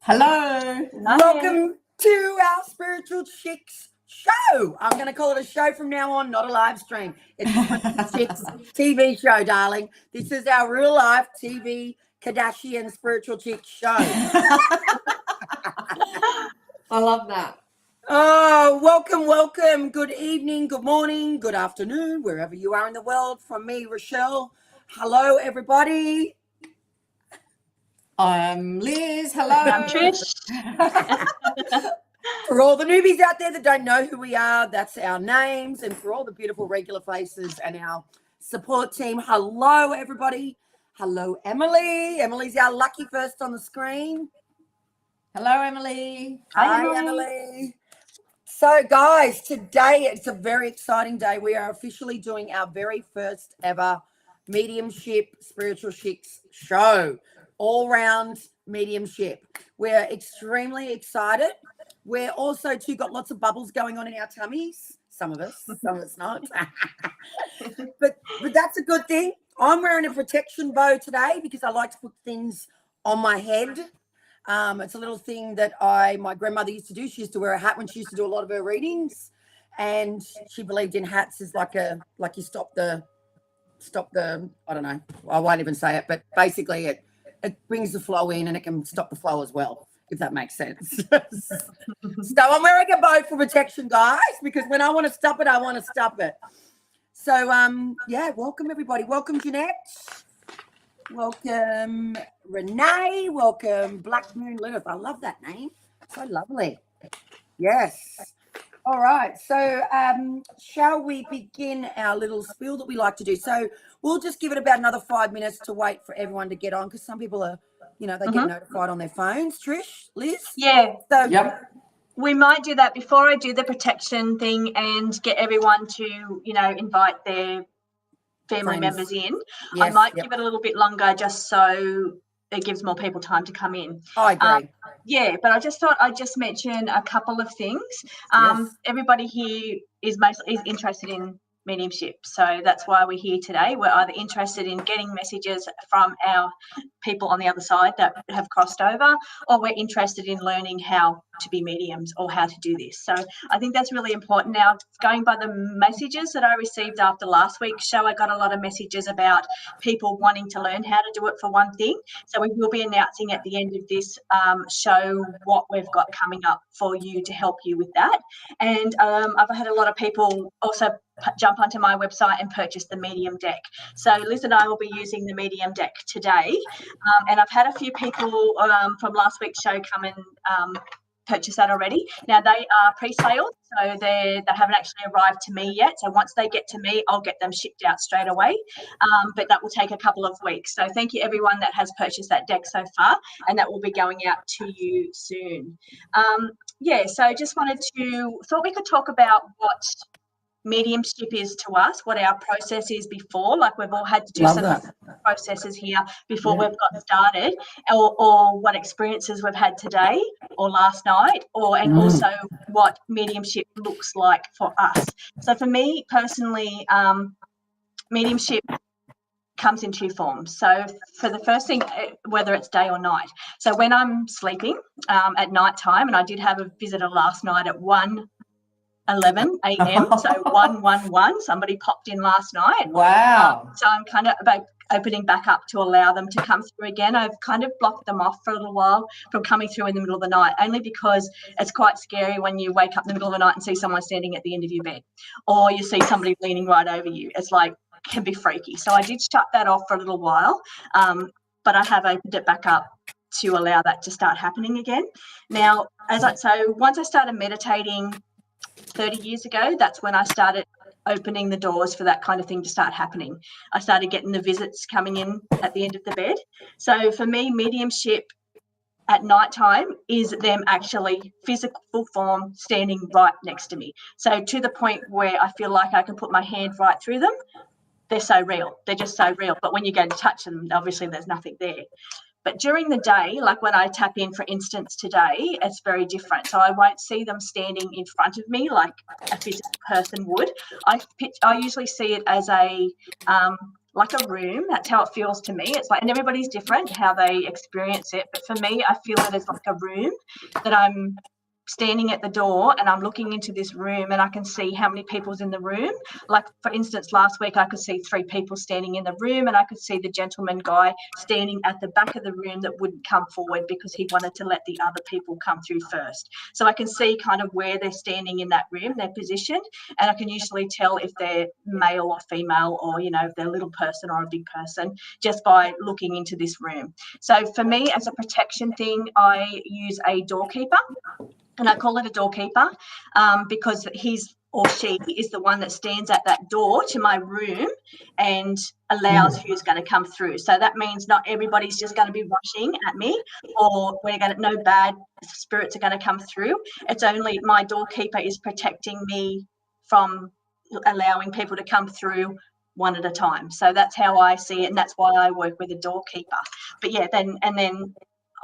Hello. Welcome to our Spiritual Chics show. I'm going to call it a show from now on, not a live stream. It's a Chics TV show, darling. This is our real life TV Kardashian Spiritual Chics show. I love that. Oh, welcome. Good evening, good morning, good afternoon, wherever you are in the world. From me, Rochelle. Hello, everybody. I'm Liz. Hello. I'm Trish. For all the newbies out there that don't know who we are, that's our names. And for all the beautiful regular faces and our support team, hello, everybody. Hello, Emily. Emily's our lucky first on the screen. Hello, Emily. Hi, Emily. So, guys, today it's a very exciting day. We are officially doing our very first ever mediumship Spiritual Chics show. All-round mediumship. We're extremely excited. We're also too got lots of bubbles going on in our tummies. Some of us not. but that's a good thing. I'm wearing a protection bow today because I like to put things on my head. It's a little thing that my grandmother used to do. She used to wear a hat when she used to do a lot of her readings, and she believed in hats as like you stop the I don't know. I won't even say it, but basically it brings the flow in and it can stop the flow as well, if that makes sense. So I'm wearing a bow for protection, guys, because when I want to stop it, I want to stop it. So, welcome, everybody. Welcome, Jeanette. Welcome, Renee. Welcome, Black Moon Lilith. I love that name. So lovely. Yes. All right. So shall we begin our little spiel that we like to do? So we'll just give it about another 5 minutes to wait for everyone to get on, because some people are, they get notified on their phones. Trish, Liz? Yeah. So, Yep. We might do that before I do the protection thing and get everyone to, invite their family members in. Yes, I might give it a little bit longer just so it gives more people time to come in. I agree. But I just thought I'd just mention a couple of things. Yes. Everybody here is interested in mediumship, so that's why we're here today. We're either interested in getting messages from our people on the other side that have crossed over, or we're interested in learning how to be mediums or how to do this. So I think that's really important. Now, going by the messages that I received after last week's show, I got a lot of messages about people wanting to learn how to do it for one thing. So we will be announcing at the end of this show what we've got coming up for you to help you with that. And I've had a lot of people also jump onto my website and purchase the medium deck. So Liz and I will be using the medium deck today. And I've had a few people from last week's show come and purchase that already. Now they are pre-sale, so they haven't actually arrived to me yet. So once they get to me, I'll get them shipped out straight away. But that will take a couple of weeks. So thank you everyone that has purchased that deck so far, and that will be going out to you soon. So just thought we could talk about what mediumship is to us, what our process is before. Like, we've all had to do processes here before we've got started, or what experiences we've had today or last night, and also what mediumship looks like for us. So for me personally, mediumship comes in two forms. So for the first thing, whether it's day or night. So when I'm sleeping at night time, and I did have a visitor last night at 1:11 a.m. So 111. Somebody popped in last night. Wow. So I'm kind of opening back up to allow them to come through again. I've kind of blocked them off for a little while from coming through in the middle of the night, only because it's quite scary when you wake up in the middle of the night and see someone standing at the end of your bed, or you see somebody leaning right over you. It's can be freaky. So I did shut that off for a little while, but I have opened it back up to allow that to start happening again. Now, so once I started meditating 30 years ago, that's when I started opening the doors for that kind of thing to start happening. I started getting the visits coming in at the end of the bed. So for me, mediumship at night time is them actually physical form standing right next to me. So to the point where I feel like I can put my hand right through them. They're so real. They're just so real. But when you go to touch them, obviously there's nothing there. But during the day, like when I tap in, for instance, today, it's very different. So I won't see them standing in front of me like a physical person would. I usually see it as like a room. That's how it feels to me. It's like, and everybody's different how they experience it. But for me, I feel it as like a room that I'm standing at the door and I'm looking into this room and I can see how many people's in the room. Like, for instance, last week I could see 3 people standing in the room, and I could see the gentleman guy standing at the back of the room that wouldn't come forward because he wanted to let the other people come through first. So I can see kind of where they're standing in that room, their position, and I can usually tell if they're male or female, or, you know, if they're a little person or a big person, just by looking into this room. So for me, as a protection thing, I use a doorkeeper. And I call it a doorkeeper because he's or she is the one that stands at that door to my room and allows who's going to come through. So that means not everybody's just going to be rushing at me, or no bad spirits are going to come through. It's only my doorkeeper is protecting me from allowing people to come through one at a time. So that's how I see it, and that's why I work with a doorkeeper. But yeah, then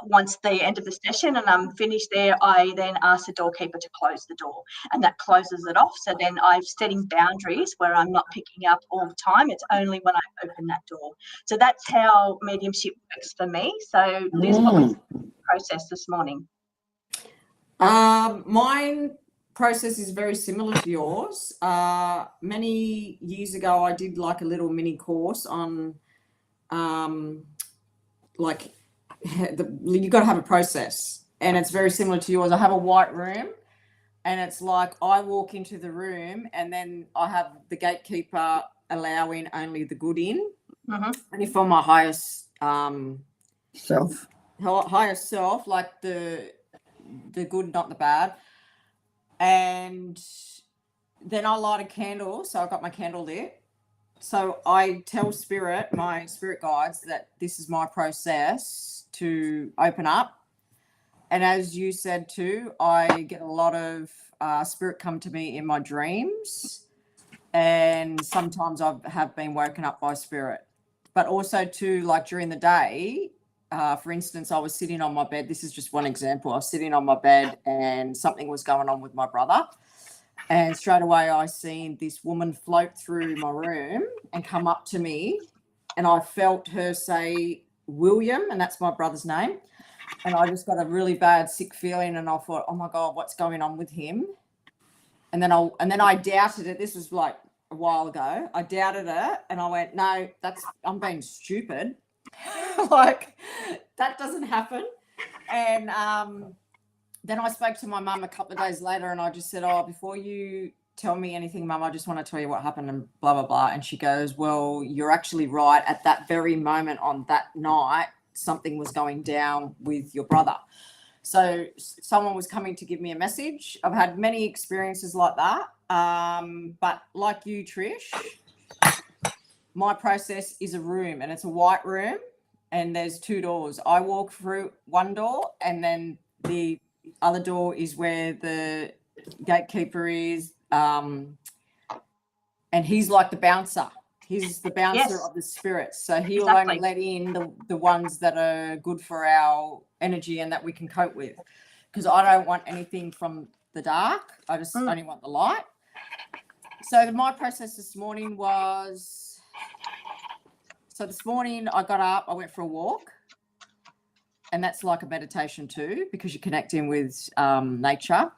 once the end of the session and I'm finished there, I then ask the doorkeeper to close the door, and that closes it off. So then I'm setting boundaries where I'm not picking up all the time. It's only when I open that door. So that's how mediumship works for me. So Liz, what was the process this morning? Mine process is very similar to yours. Many years ago, I did like a little mini course on like you got to have a process, and it's very similar to yours. I have a white room, and it's like I walk into the room, and then I have the gatekeeper allowing only the good in, only for my highest Self. highest self, like the good, not the bad. And then I light a candle, so I've got my candle lit. So I tell my spirit guides, that this is my process to open up. And as you said too, I get a lot of spirit come to me in my dreams, and sometimes I have been woken up by spirit. But also too, like during the day, for instance, I was sitting on my bed. This is just one example. I was sitting on my bed and something was going on with my brother. And straight away I seen this woman float through my room and come up to me, and I felt her say William, and that's my brother's name. And I just got a really bad sick feeling, and I thought, oh my God, what's going on with him? And then I doubted it. This was like a while ago. I doubted it, and I went, no, I'm being stupid. Like, that doesn't happen. And then I spoke to my mum a couple of days later, and I just said, oh, before you tell me anything, Mum, I just want to tell you what happened, and blah, blah, blah. And she goes, well, you're actually right. At that very moment on that night, something was going down with your brother. So someone was coming to give me a message. I've had many experiences like that. But like you, Trish, my process is a room, and it's a white room, and there's 2 doors. I walk through one door, and then the other door is where the gatekeeper is, and he's like the bouncer. He's the bouncer of the spirits. So he'll only let in the ones that are good for our energy and that we can cope with, because I don't want anything from the dark. I just only want the light. So my process this morning was, this morning I got up, I went for a walk. And that's like a meditation too, because you're connecting with nature.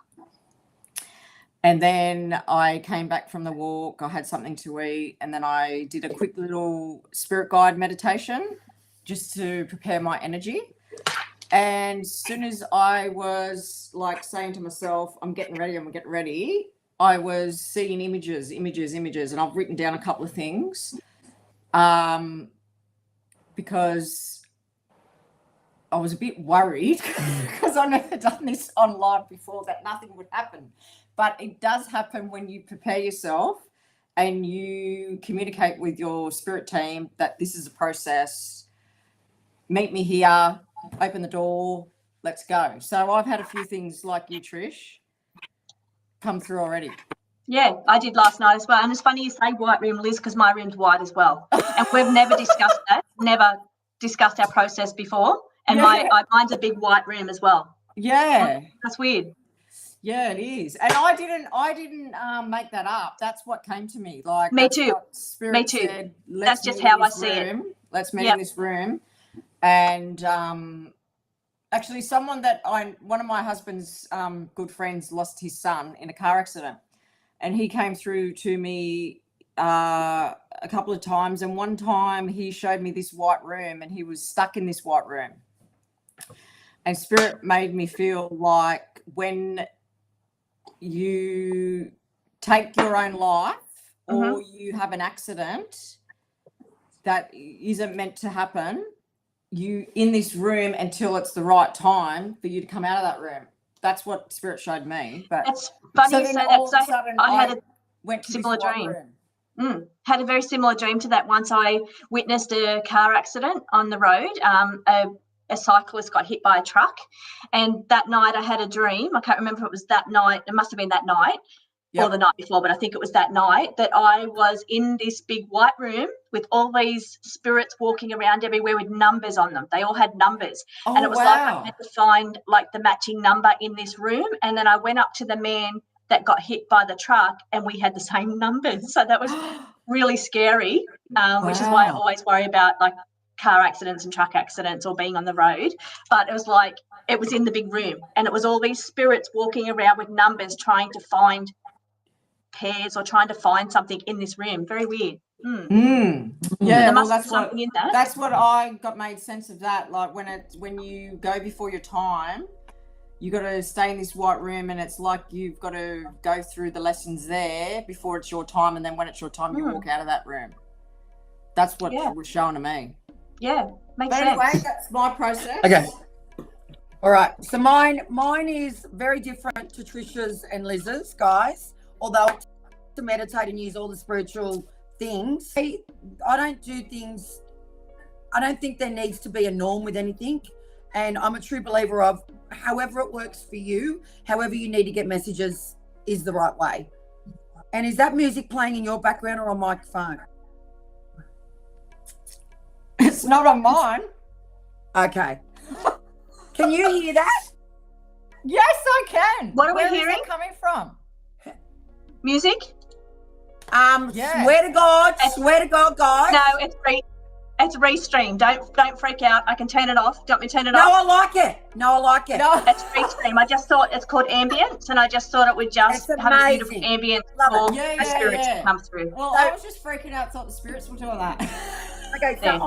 And then I came back from the walk, I had something to eat, and then I did a quick little spirit guide meditation just to prepare my energy. And as soon as I was like saying to myself, I'm getting ready, I was seeing images, and I've written down a couple of things because I was a bit worried because I've never done this on live before, that nothing would happen. But it does happen when you prepare yourself and you communicate with your spirit team that this is a process. Meet me here, open the door, let's go. So I've had a few things like you, Trish, come through already. Yeah, I did last night as well. And it's funny you say white room, Liz, because my room's white as well. And we've never discussed that, never discussed our process before. And mine's a big white room as well. Yeah. That's weird. Yeah, it is. And I didn't make that up. That's what came to me. Like, Me that's too. what Spirit Me too. said, let's That's just meet how in I this see it. room. Let's meet Yep. in this room. And actually one of my husband's good friends lost his son in a car accident. And he came through to me a couple of times. And one time he showed me this white room and he was stuck in this white room. And Spirit made me feel like when you take your own life or you have an accident that isn't meant to happen, you in this room until it's the right time for you to come out of that room. That's what Spirit showed me. But it's funny so you then say all that. of a sudden I had a went to similar this white dream. room. Had a very similar dream to that. Once I witnessed a car accident on the road. A cyclist got hit by a truck, and that night I had a dream. I can't remember if it was that night. It must have been that night or the night before, but I think it was that night that I was in this big white room with all these spirits walking around everywhere with numbers on them. They all had numbers. Oh, and it was like I had to find like the matching number in this room. And then I went up to the man that got hit by the truck and we had the same numbers. So that was really scary, which is why I always worry about like car accidents and truck accidents or being on the road. But it was like it was in the big room and it was all these spirits walking around with numbers trying to find pairs or trying to find something in this room. Very weird. Yeah, there well, must be something in that. That's what I got made sense of that. Like when you go before your time, you got to stay in this white room, and it's like you've got to go through the lessons there before it's your time, and then when it's your time, you walk out of that room. That's what was shown to me. Yeah, makes sense. Anyway, that's my process. Okay. All right. So mine is very different to Trisha's and Liz's, guys. Although to meditate and use all the spiritual things, I don't do things. I don't think there needs to be a norm with anything. And I'm a true believer of however it works for you, however you need to get messages is the right way. And is that music playing in your background or on my phone? It's not on mine. Okay. Can you hear that? Yes, I can. What are we Where hearing? is that coming from? Music? Swear to God, guys. No, it's restream. Don't freak out. I can turn it off. Do you want me to turn it off? No, I like it. No. It's restream. I just thought it's called ambience, and I just thought it would just have a beautiful ambience for the spirits to come through. Well, I was just freaking out. Thought the spirits were doing that. Okay, so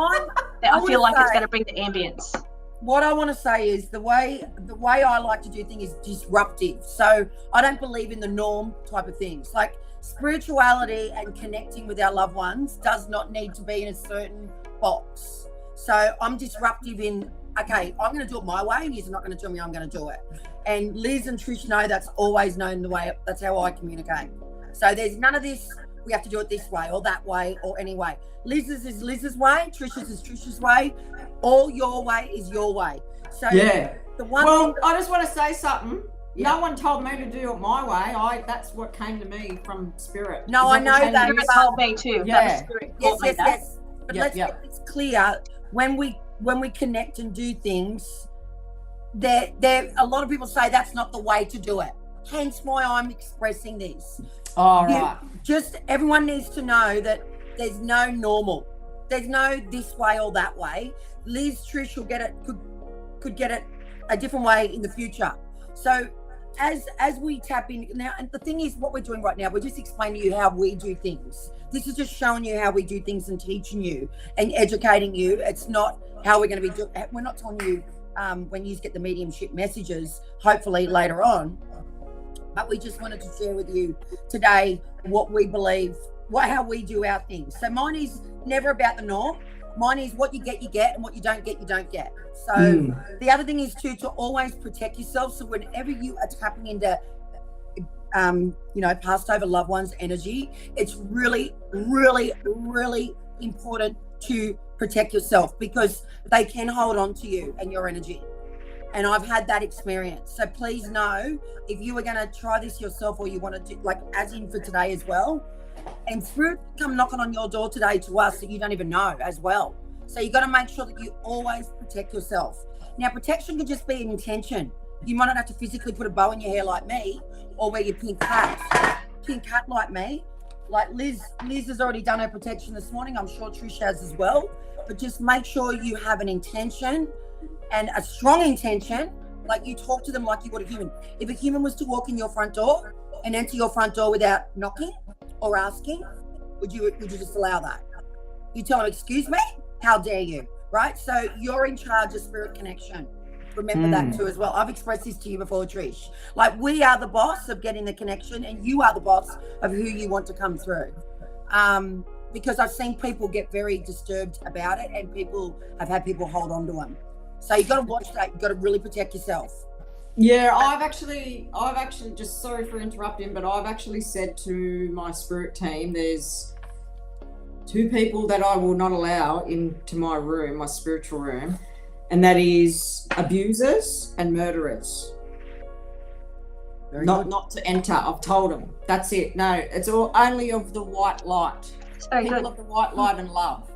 I feel like it's going to bring the ambience. What I want to say is the way I like to do things is disruptive. So I don't believe in the norm type of things. Like spirituality and connecting with our loved ones does not need to be in a certain box. So I'm disruptive in, okay, I'm going to do it my way and you're not going to tell me I'm going to do it. And Liz and Trish know that's always known the way, that's how I communicate. So there's none of this, we have to do it this way or that way or any way. Liz's is Liz's way, Trish's is Trish's way. All your way is your way. So the one I just want to say something. Yeah. No one told me to do it my way. That's what came to me from Spirit. No, I know that. Spirit told me too. Yeah. Yes. But let's get this clear. When we connect and do things, there a lot of people say that's not the way to do it. Hence why I'm expressing this. All right. Just everyone needs to know that there's no normal. There's no this way or that way. Liz, Trish will get it, could get it a different way in the future. So as we tap in now, and the thing is what we're doing right now, we're just explaining to you how we do things. This is just showing you how we do things and teaching you and educating you. It's not how we're going to be doing. We're not telling you when you get the mediumship messages, hopefully later on. But we just wanted to share with you today what we believe, how we do our things. So mine is never about the norm. Mine is what you get, and what you don't get, you don't get. So the other thing is to always protect yourself. So whenever you are tapping into, passed over loved ones' energy, it's really, really, really important to protect yourself because they can hold on to you and your energy. And I've had that experience. So please know if you are going to try this yourself or you want to do, like as in for today as well, and Spirit come knocking on your door today to us that you don't even know as well. So you got to make sure that you always protect yourself. Now, protection can just be an intention. You might not have to physically put a bow in your hair like me, or wear your pink hat like me. Like Liz has already done her protection this morning. I'm sure Trish has as well. But just make sure you have an intention, and a strong intention. Like, you talk to them like you would a human. If a human was to walk in your front door and enter your front door without knocking or asking, would you just allow that? You tell them, excuse me, how dare you, right? So you're in charge of spirit connection. Remember that too as well. I've expressed this to you before, Trish. Like, we are the boss of getting the connection, and you are the boss of who you want to come through. Because I've seen people get very disturbed about it, and people have had people hold on to them. So you've got to watch that. You've got to really protect yourself. Yeah, I've actually, just sorry for interrupting, but I've actually said to my spirit team, there's 2 people that I will not allow into my room, my spiritual room, and that is abusers and murderers. Not to enter. I've told them. That's it. No, it's all only of the white light. People of the white light and love.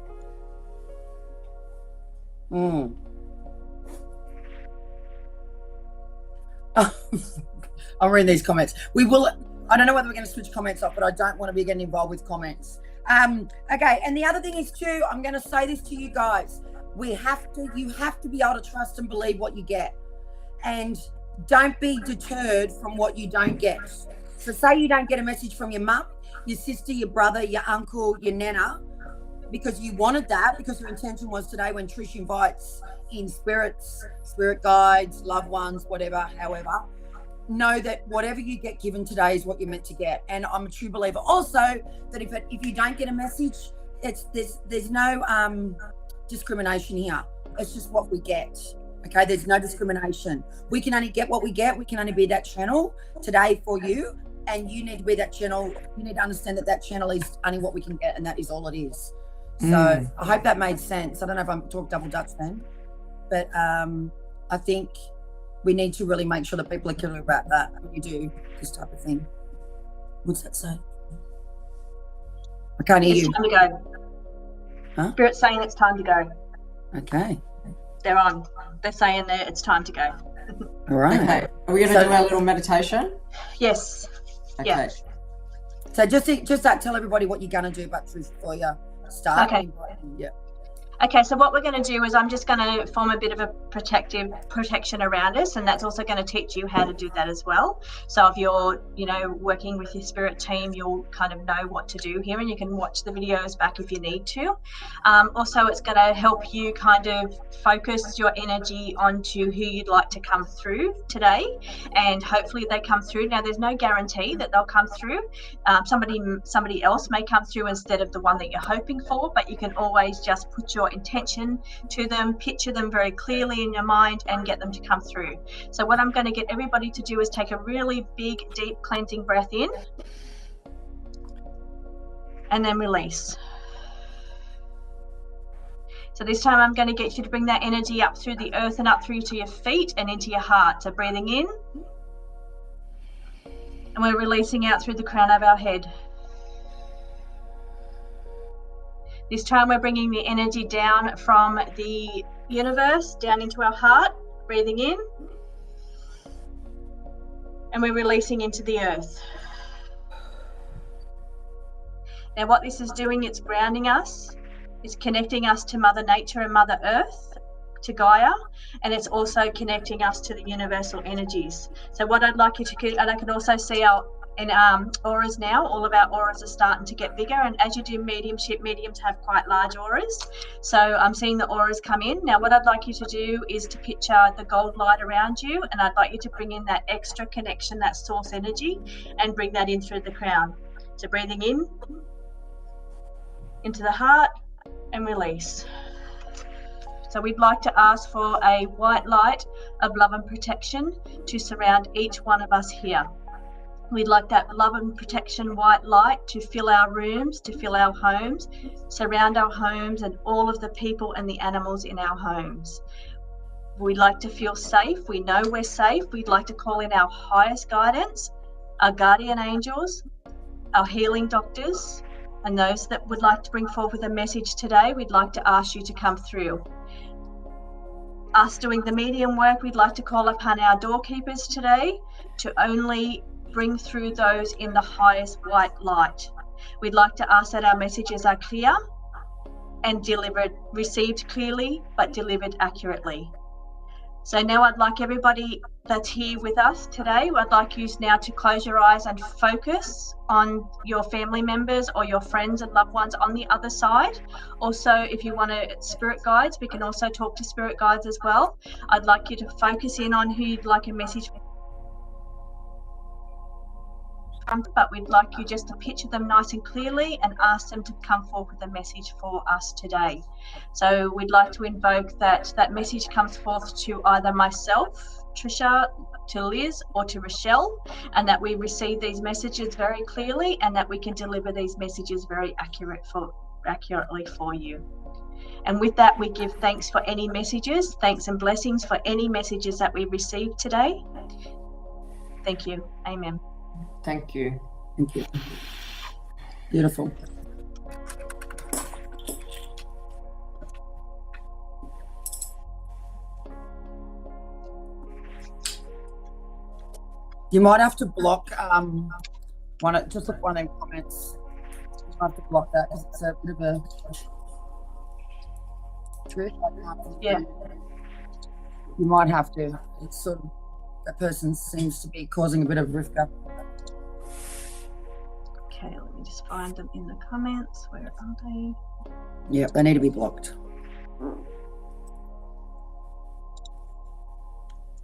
I'm reading these comments. I don't know whether we're going to switch comments off, but I don't want to be getting involved with comments. Okay, and the other thing is too, I'm going to say this to you guys. You have to be able to trust and believe what you get. And don't be deterred from what you don't get. So say you don't get a message from your mum, your sister, your brother, your uncle, your nana, because you wanted that, because your intention was today when Trish invites in spirits, spirit guides, loved ones, whatever, however, know that whatever you get given today is what you're meant to get. And I'm a true believer also that if you don't get a message, there's no discrimination here. It's just what we get. Okay, there's no discrimination. We can only get what we get. We can only be that channel today for you, and you need to be that channel. You need to understand that channel is only what we can get, and that is all it is. So I hope that made sense. I don't know if I'm talking double Dutch then, but I think we need to really make sure that people are clear about that when you do this type of thing. What's that say? I can't hear you. It's time to go. Huh? Spirit's saying it's time to go. Okay. They're on. They're saying that it's time to go. All right. Okay. Are we going to do our little meditation? Yes. Okay. Yeah. So just tell everybody what you're going to do, but before you start. Okay. Yeah. Okay, so what we're going to do is I'm just going to form a bit of a protection around us, and that's also going to teach you how to do that as well. So if you're, working with your spirit team, you'll kind of know what to do here, and you can watch the videos back if you need to. Also, it's going to help you kind of focus your energy onto who you'd like to come through today, and hopefully they come through. Now, there's no guarantee that they'll come through. Somebody else may come through instead of the one that you're hoping for, but you can always just put your intention to them, picture them very clearly in your mind, and get them to come through. So what I'm going to get everybody to do is take a really big, deep cleansing breath in, and then release. So this time I'm going to get you to bring that energy up through the earth and up through to your feet and into your heart. So breathing in, and we're releasing out through the crown of our head. This time we're bringing the energy down from the universe down into our heart, breathing in, and we're releasing into the earth. Now what this is doing, it's grounding us, it's connecting us to Mother Nature and Mother Earth, to Gaia, and it's also connecting us to the universal energies. So what I'd like you to do, and I can also see our auras now, all of our auras are starting to get bigger, and as you do mediumship, mediums have quite large auras. So I'm seeing the auras come in. Now what I'd like you to do is to picture the gold light around you, and I'd like you to bring in that extra connection, that source energy, and bring that in through the crown. So breathing in, into the heart, and release. So we'd like to ask for a white light of love and protection to surround each one of us here. We'd like that love and protection white light to fill our rooms, to fill our homes, surround our homes and all of the people and the animals in our homes. We'd like to feel safe. We know we're safe. We'd like to call in our highest guidance, our guardian angels, our healing doctors, and those that would like to bring forward a message today. We'd like to ask you to come through. us doing the medium work, we'd like to call upon our doorkeepers today to only bring through those in the highest white light. We'd like to ask that our messages are clear and received clearly, but delivered accurately. So now I'd like everybody that's here with us today, I'd like you now to close your eyes and focus on your family members or your friends and loved ones on the other side. Also, if you want spirit guides, we can also talk to spirit guides as well. I'd like you to focus in on who you'd like a message from, but we'd like you just to picture them nice and clearly and ask them to come forth with a message for us today. So we'd like to invoke that message comes forth to either myself, Trisha, to Liz, or to Rochelle, and that we receive these messages very clearly and that we can deliver these messages very accurately for you. And with that, we give thanks for any messages, thanks and blessings for any messages that we received today. Thank you. Amen. Thank you. Thank you. Beautiful. You might have to block just look one of them comments. You might have to block that because it's a bit of a trick. Yeah. You might have to. It's sort of, that person seems to be causing a bit of rift up. Okay, let me just find them in the comments. Where are they? Yeah, they need to be blocked.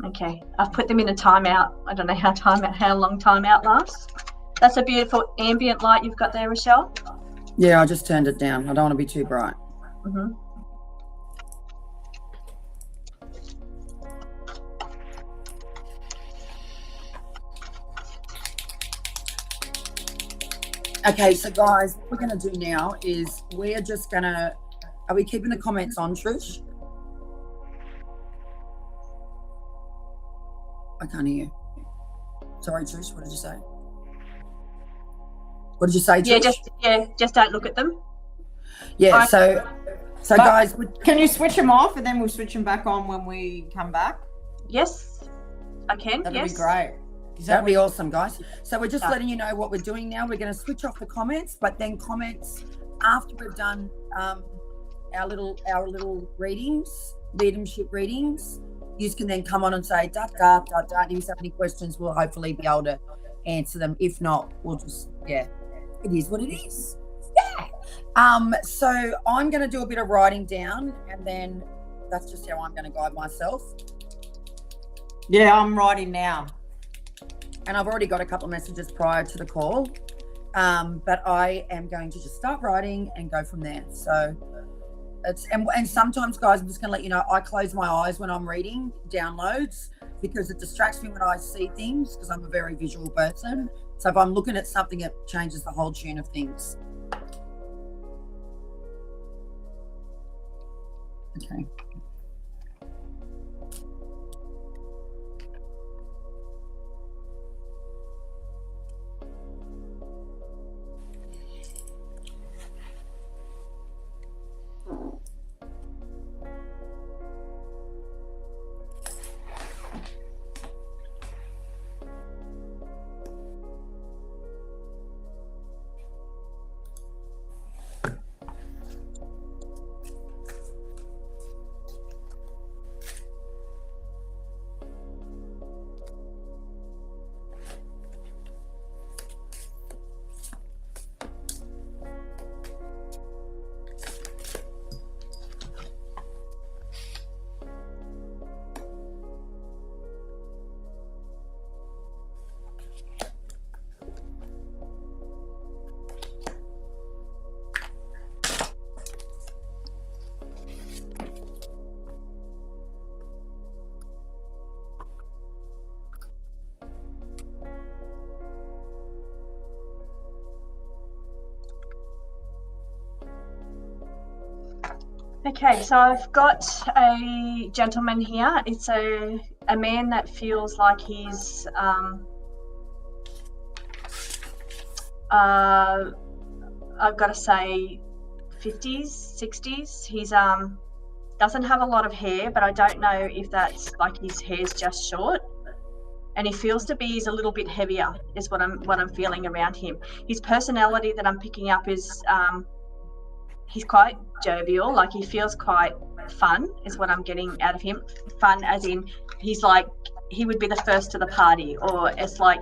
Okay, I've put them in a timeout. I don't know how long timeout lasts. That's a beautiful ambient light you've got there, Rochelle. Yeah, I just turned it down. I don't want to be too bright. Mm-hmm. Okay, so guys, what we're going to do now is we're just going to, are we keeping the comments on, Trish? I can't hear you. Sorry, Trish, what did you say? What did you say, Trish? Just don't look at them. Yeah, so guys, can you switch them off and then we'll switch them back on when we come back? Yes, I can. That'd be great. That'd be awesome, guys. So we're just letting you know what we're doing now. We're going to switch off the comments, but then comments after we've done our little readings, mediumship readings. You can then come on and say da da da da. If you have any questions, we'll hopefully be able to answer them. If not, we'll just it is what it is. Yeah. So I'm going to do a bit of writing down, and then that's just how I'm going to guide myself. Yeah, I'm writing now. And I've already got a couple of messages prior to the call, but I am going to just start writing and go from there. So it's and sometimes, guys, I'm just going to let you know, I close my eyes when I'm reading downloads because it distracts me when I see things because I'm a very visual person. So if I'm looking at something, it changes the whole tune of things. Okay. Okay, so I've got a gentleman here. It's a man that feels like he's I've got to say 50s, 60s. He's doesn't have a lot of hair, but I don't know if that's like his hair's just short. And he feels to be a little bit heavier is what I'm feeling around him. His personality that I'm picking up is he's quite jovial, like he feels quite fun is what I'm getting out of him. Fun as in he's like, he would be the first to the party, or it's like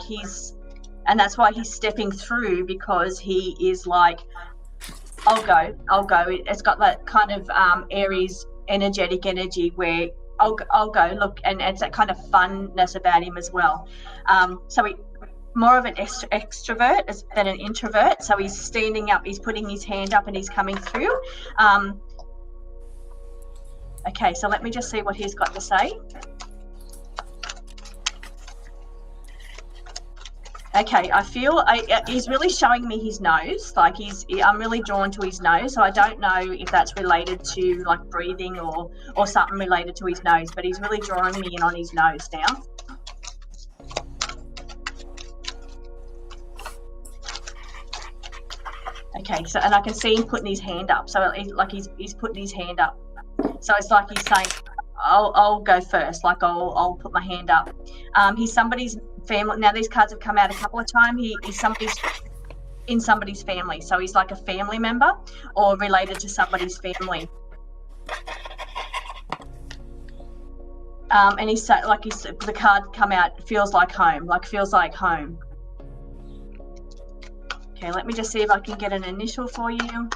and that's why he's stepping through, because he is like, I'll go. It's got that kind of Aries energetic energy where I'll go, look, and it's that kind of funness about him as well. So he more of an extrovert than an introvert. So he's standing up, he's putting his hand up, and he's coming through. Okay, so let me just see what he's got to say. Okay, I feel he's really showing me his nose. Like I'm really drawn to his nose. So I don't know if that's related to like breathing or something related to his nose, but he's really drawing me in on his nose now. Okay, so, and I can see him putting his hand up. So like he's putting his hand up. So it's like he's saying, I'll go first. Like I'll put my hand up. He's somebody's family. Now these cards have come out a couple of times. He's in somebody's family. So he's like a family member or related to somebody's family. And he's like the card come out feels like home. Okay, let me just see if I can get an initial for you.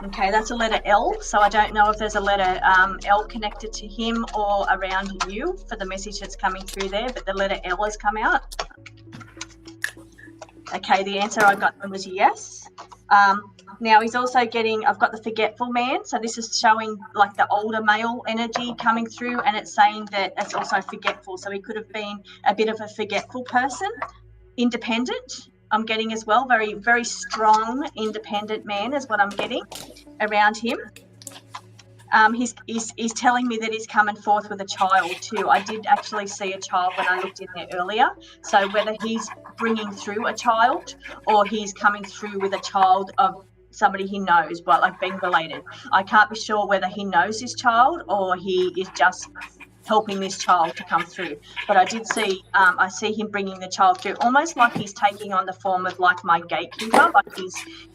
Okay, that's a letter L, so I don't know if there's a letter L connected to him or around you for the message that's coming through there, but the letter L has come out. Okay, the answer I got was yes. Now he's also getting, I've got the forgetful man, so this is showing like the older male energy coming through, and it's saying that it's also forgetful, so he could have been a bit of a forgetful person, independent. I'm getting as well, very, very strong, independent man is what I'm getting around him. He's telling me that he's coming forth with a child too. I did actually see a child when I looked in there earlier. So whether he's bringing through a child or he's coming through with a child of somebody he knows, but like being related. I can't be sure whether he knows his child or he is just helping this child to come through. But I did see, I see him bringing the child through, almost like he's taking on the form of like my gatekeeper. Like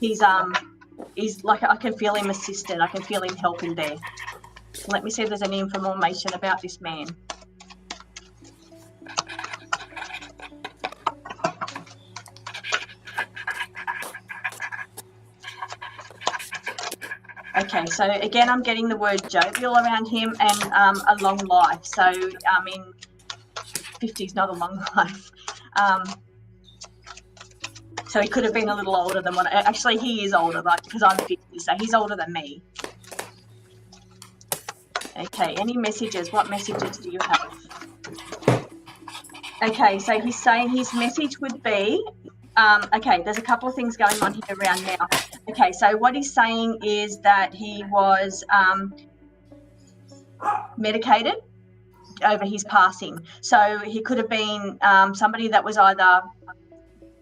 he's like, I can feel him assisting. I can feel him helping there. Let me see if there's any information about this man. Okay, so again, I'm getting the word jovial around him and a long life. So, I mean, 50 is not a long life. So he could have been a little older than what, actually he is older, like, because I'm 50, so he's older than me. Okay, any messages? What messages do you have? Okay, so he's saying his message would be, okay, there's a couple of things going on here around now. Okay, so what he's saying is that he was medicated over his passing. So he could have been somebody that was either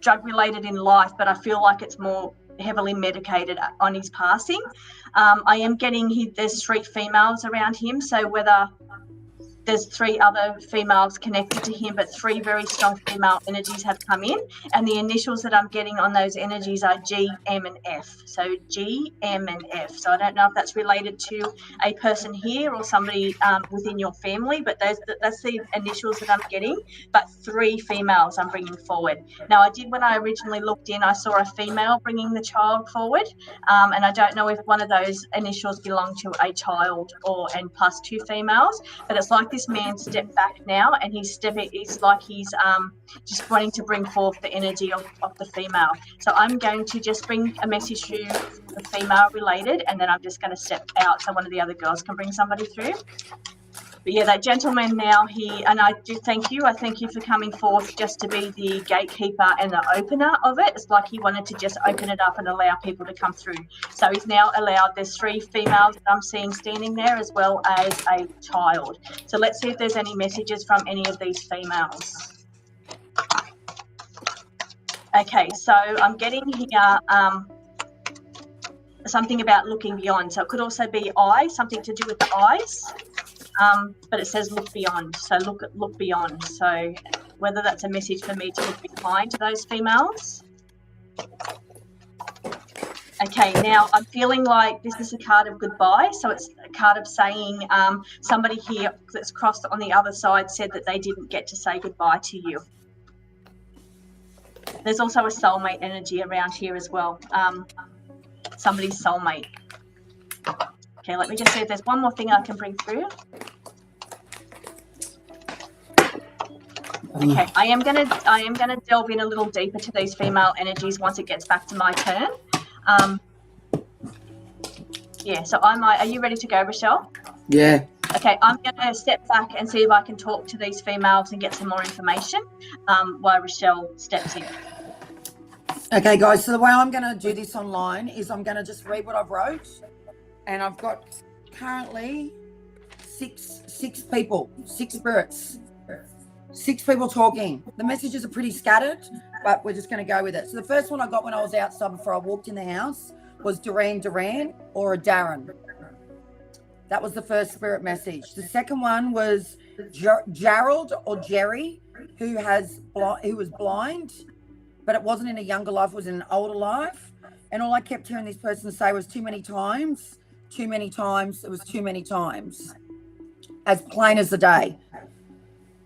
drug related in life, but I feel like it's more heavily medicated on his passing. I am getting there's 3 females around him, so whether there's 3 other females connected to him, but 3 very strong female energies have come in, and the initials that I'm getting on those energies are G, M, and F. So G, M, and F. So I don't know if that's related to a person here or somebody within your family, but that's the initials that I'm getting, but 3 females I'm bringing forward. Now, I did, when I originally looked in, I saw a female bringing the child forward, and I don't know if one of those initials belong to a child and plus 2 females, but it's like this man stepped back now, and he's like he's just wanting to bring forth the energy of the female. So I'm going to just bring a message through the female related, and then I'm just going to step out so one of the other girls can bring somebody through. But yeah, that gentleman now, and I do thank you. I thank you for coming forth just to be the gatekeeper and the opener of it. It's like he wanted to just open it up and allow people to come through. So he's now allowed, there's 3 females that I'm seeing standing there, as well as a child. So let's see if there's any messages from any of these females. Okay, so I'm getting here something about looking beyond. So it could also be something to do with the eyes. But it says look beyond. So look beyond. So whether that's a message for me to look behind those females. Okay, now I'm feeling like this is a card of goodbye. So it's a card of saying somebody here that's crossed on the other side said that they didn't get to say goodbye to you. There's also a soulmate energy around here as well. Somebody's soulmate. Okay, let me just see if there's one more thing I can bring through. Okay, I am gonna delve in a little deeper to these female energies once it gets back to my turn. Yeah, so are you ready to go, Rochelle? Yeah. Okay, I'm gonna step back and see if I can talk to these females and get some more information while Rochelle steps in. Okay, guys, so the way I'm going to do this online is I'm going to just read what I've wrote, and I've got currently six people, 6 spirits, 6 people talking. The messages are pretty scattered, but we're just going to go with it. So the first one I got when I was outside before I walked in the house was Duran or a Darren. That was the first spirit message. The second one was Gerald or Jerry, who was blind, but it wasn't in a younger life, it was in an older life. And all I kept hearing this person say was too many times, it was too many times. As plain as the day.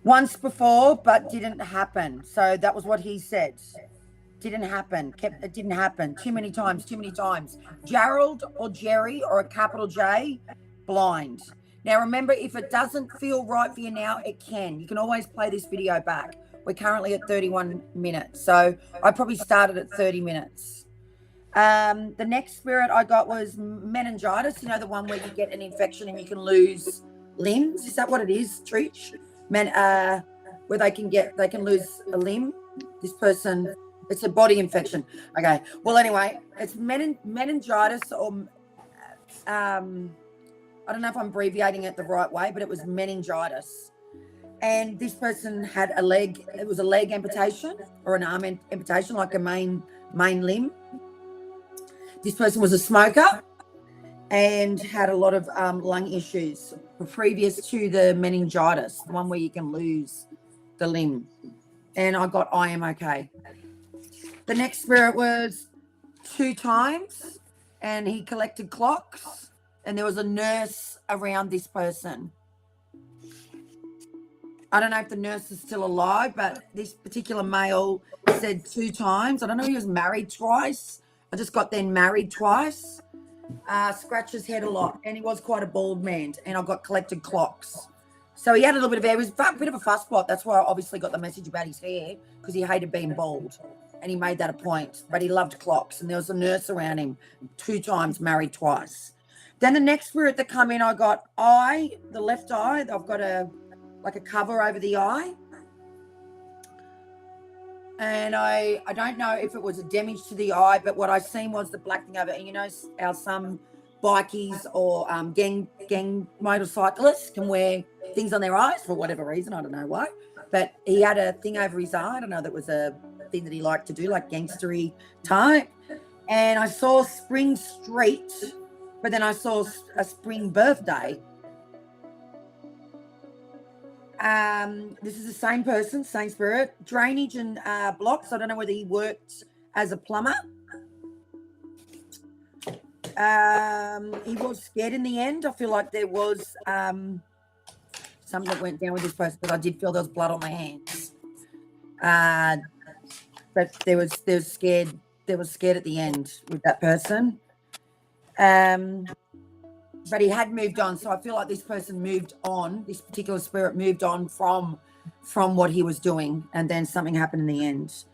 Once before, but didn't happen. So that was what he said. Didn't happen. It didn't happen. Too many times. Gerald or Jerry or a capital J, blind. Now remember, if it doesn't feel right for you now, it can. You can always play this video back. We're currently at 31 minutes. So I probably started at 30 minutes. The next spirit I got was meningitis. You know, the one where you get an infection and you can lose limbs. Is that what it is, Trish? Where they can lose a limb. This person, it's a body infection. Okay. Well, anyway, it's meningitis or I don't know if I'm abbreviating it the right way, but it was meningitis. And this person had it was a leg amputation or an arm amputation, like a main limb. This person was a smoker and had a lot of lung issues previous to the meningitis, the one where you can lose the limb. And I got I am okay. The next spirit was 2 times, and he collected clocks, and there was a nurse around this person. I don't know if the nurse is still alive, but this particular male said 2 times. I don't know if he was married twice. I just got then married twice. Scratched his head a lot, and he was quite a bald man, and I got collected clocks. So he had a little bit of hair. He was a bit of a fussbot. That's why I obviously got the message about his hair, because he hated being bald, and he made that a point. But he loved clocks, and there was a nurse around him 2 times, married twice. Then the next spirit that come in, I got the left eye. I've got a cover over the eye. And I don't know if it was a damage to the eye, but what I seen was the black thing over it. And you know how some bikies or gang motorcyclists can wear things on their eyes for whatever reason. I don't know why. But he had a thing over his eye. I don't know, that was a thing that he liked to do, like gangstery type. And I saw Spring Street, but then I saw a Spring Birthday. This is the same person, same spirit. Drainage and blocks. I don't know whether he worked as a plumber. He was scared in the end. I feel like there was something that went down with this person, but I did feel there was blood on my hands. But there was scared at the end with that person. But he had moved on, so I feel like this person moved on. This particular spirit moved on from what he was doing, and then something happened in the end.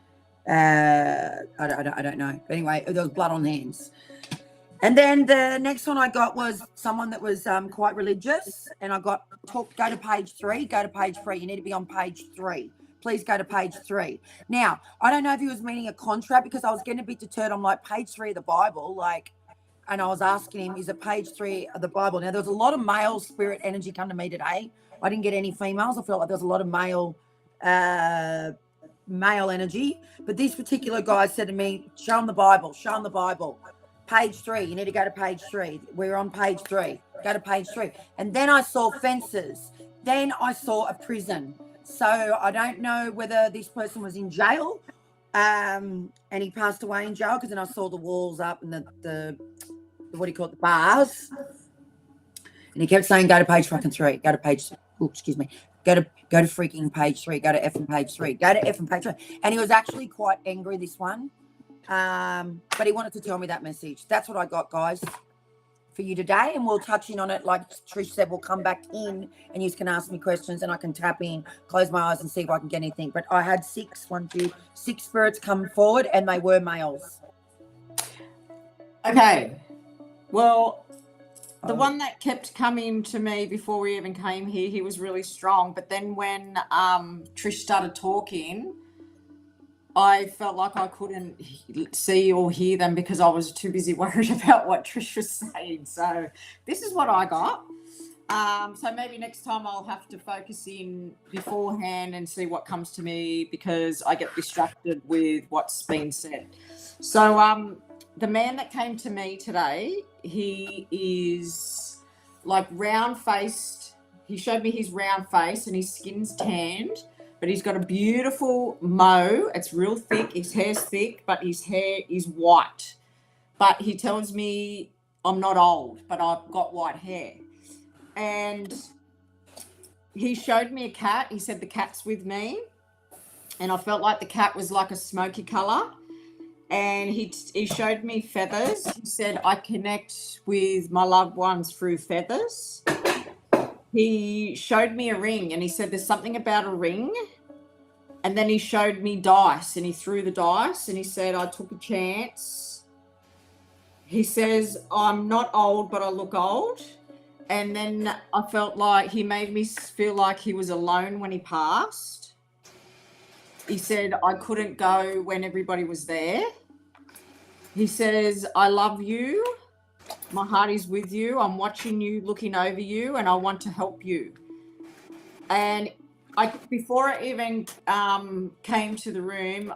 I don't know. But anyway, there was blood on hands. And then the next one I got was someone that was quite religious, and I got go to page 3. Go to page 3. You need to be on page 3. Please go to page 3. Now, I don't know if he was meaning a contract, because I was getting a bit deterred. I'm like, page 3 of the Bible, like. And I was asking him, is it page 3 of the Bible? Now, there was a lot of male spirit energy come to me today. I didn't get any females. I felt like there was a lot of male male energy. But this particular guy said to me, show him the Bible, show him the Bible. Page 3, you need to go to page 3. We're on page 3. Go to page 3. And then I saw fences. Then I saw a prison. So I don't know whether this person was in jail and he passed away in jail, because then I saw the walls up and the what do you call it, the bars. And he kept saying, go to page fucking 3. Go to page, oh, excuse me. Go to freaking page 3. Go to effing page 3. Go to effing page 3. And he was actually quite angry, this one. But he wanted to tell me that message. That's what I got, guys, for you today. And we'll touch in on it. Like Trish said, we'll come back in and you can ask me questions and I can tap in, close my eyes and see if I can get anything. But I had 6 spirits come forward and they were males. Okay. Well, the one that kept coming to me before we even came here, he was really strong. But then when Trish started talking, I felt like I couldn't see or hear them because I was too busy worried about what Trish was saying. So this is what I got. So maybe next time I'll have to focus in beforehand and see what comes to me, because I get distracted with what's been said. So the man that came to me today, he is like round-faced. He showed me his round face and his skin's tanned. But he's got a beautiful mow. It's real thick. His hair's thick, but his hair is white. But he tells me I'm not old, but I've got white hair. And he showed me a cat. He said the cat's with me. And I felt like the cat was like a smoky color. And he showed me feathers. He said I connect with my loved ones through feathers. He showed me a ring and he said there's something about a ring. And then he showed me dice and he threw the dice and he said I took a chance. He says I'm not old, but I look old. And then I felt like he made me feel like he was alone when he passed. He said I couldn't go when everybody was there. He says I love you. My heart is with you. I'm watching you, looking over you, and I want to help you. And before I even came to the room,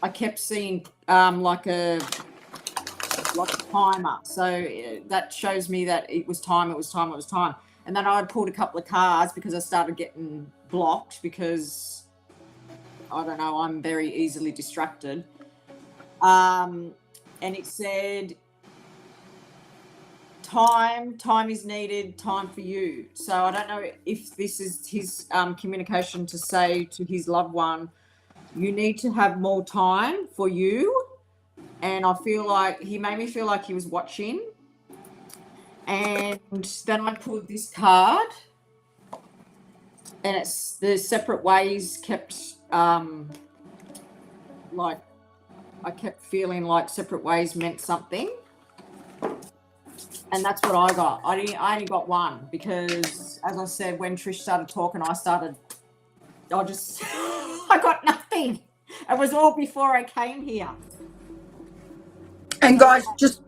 I kept seeing like a timer. So that shows me that it was time. And then I pulled a couple of cards because I started getting blocked because, I don't know, I'm very easily distracted. And it said, time is needed, time for you. So I don't know if this is his communication to say to his loved one, you need to have more time for you. And I feel like he made me feel like he was watching. And then I pulled this card and it's the separate ways kept like I kept feeling like separate ways meant something. And that's what I got. I only got one because, as I said, when Trish started talking, I got nothing. It was all before I came here. And guys, just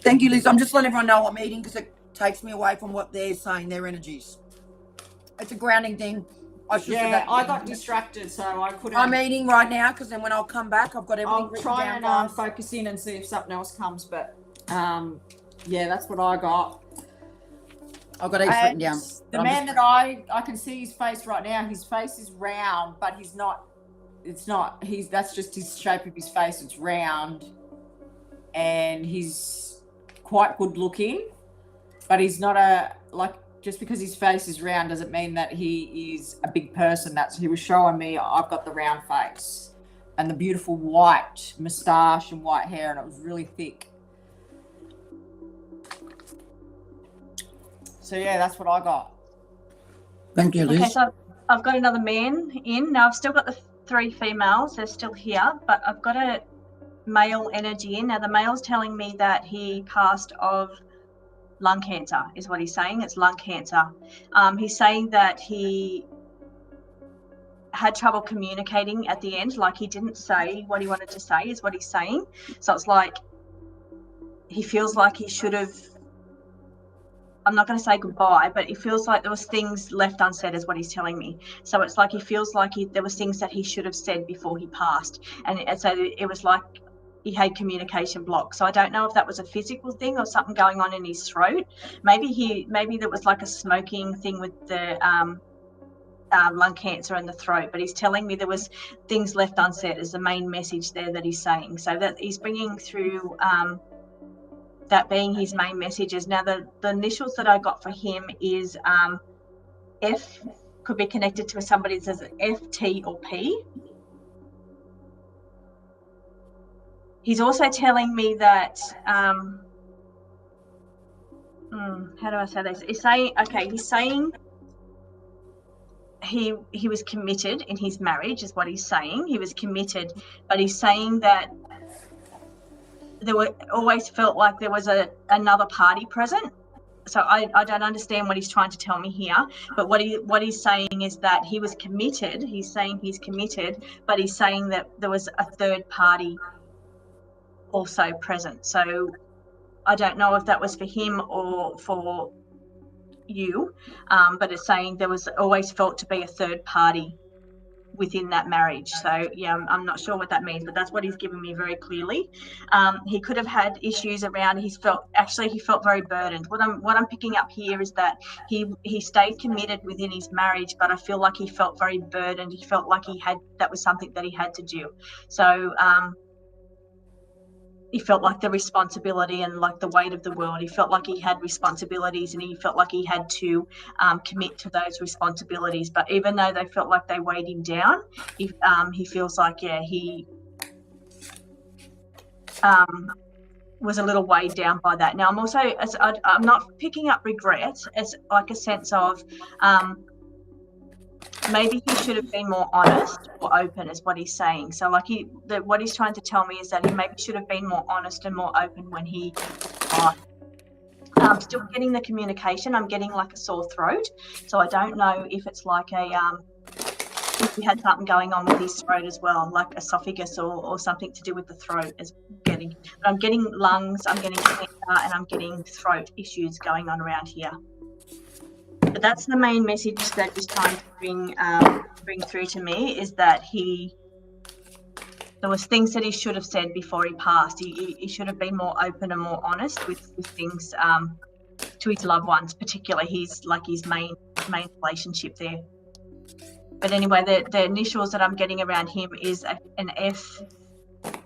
thank you, Liz. I'm just letting everyone know I'm eating because it takes me away from what they're saying, their energies. It's a grounding thing. I got distracted, so I couldn't. I'm eating right now because then when I'll come back, I've got everything written down. I'll try and focus in and see if something else comes, but yeah, that's what I got. I've got everything written down. The man that I can see his face right now, his face is round, but he's not, that's just his shape of his face. It's round and he's quite good looking, but he's not just because his face is round doesn't mean that he is a big person. He was showing me I've got the round face and the beautiful white moustache and white hair, and it was really thick. So yeah, that's what I got. Thank you, Liz. Okay, so I've got another man in. Now I've still got the 3 females. They're still here, but I've got a male energy in. Now the male's telling me that he passed of lung cancer is what he's saying. It's lung cancer. He's saying that he had trouble communicating at the end, like he didn't say what he wanted to say is what he's saying. So it's like he feels like he should have I'm not going to say goodbye, but it feels like there was things left unsaid is what he's telling me. So it's like he feels like there was things that he should have said before he passed. And so it was like he had communication blocks. So I don't know if that was a physical thing or something going on in his throat. Maybe there was like a smoking thing with the lung cancer in the throat, but he's telling me there was things left unsaid is the main message there that he's saying. So that he's bringing through that being his main messages. Now, the initials that I got for him is F, could be connected to somebody that says F, T, or P. He's also telling me that, how do I say this? He's saying he was committed in his marriage, is what he's saying. He was committed, but he's saying that always felt like there was another party present. So I don't understand what he's trying to tell me here, but what he's saying is that he was committed. He's saying he's committed, but he's saying that there was a third party also present. So I don't know if that was for him or for you, but it's saying there was always felt to be a third party within that marriage. So yeah, I'm not sure what that means, but that's what he's given me very clearly. He could have had issues around. He felt very burdened. What I'm picking up here is that he stayed committed within his marriage, but I feel like he felt very burdened. He felt like that was something that he had to do. So he felt like the responsibility and like the weight of the world. He felt like he had responsibilities and he felt like he had to commit to those responsibilities. But even though they felt like they weighed him down, he feels like, he was a little weighed down by that. Now, I'm not picking up regret as like a sense of maybe he should have been more honest or open, is what he's saying. So like what he's trying to tell me is that he maybe should have been more honest and more open when he I'm still getting the communication. I'm getting like a sore throat. So I don't know if it's like if he had something going on with his throat as well, like esophagus or something to do with the throat is getting. But I'm getting lungs, I'm getting cancer, and I'm getting throat issues going on around here. But that's the main message that he's trying to bring through to me, is that there was things that he should have said before he passed. He should have been more open and more honest with things to his loved ones, particularly his main relationship there. But anyway, the initials that I'm getting around him is an F,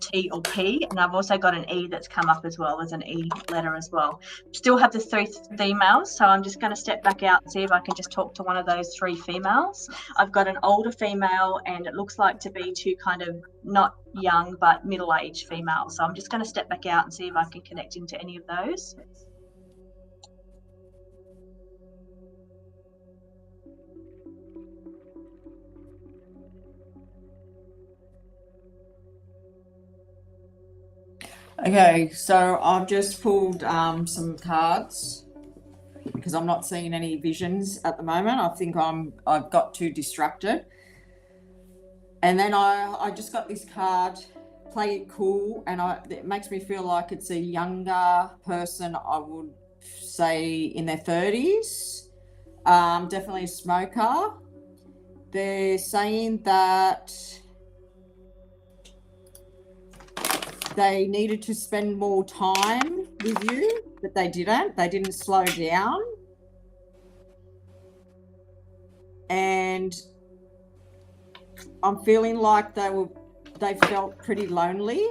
T, or P, and I've also got an E that's come up as well as an E letter as well. Still have the 3 females, so I'm just going to step back out and see if I can just talk to one of those 3 females. I've got an older female, and it looks like to be 2 kind of not young but middle-aged females. So I'm just going to step back out and see if I can connect into any of those. Okay, so I've just pulled some cards because I'm not seeing any visions at the moment. I think I've got too distracted. And then I just got this card, play it cool, and it makes me feel like it's a younger person, I would say in their 30s, definitely a smoker. They're saying that they needed to spend more time with you, but they didn't slow down. And I'm feeling like they felt pretty lonely.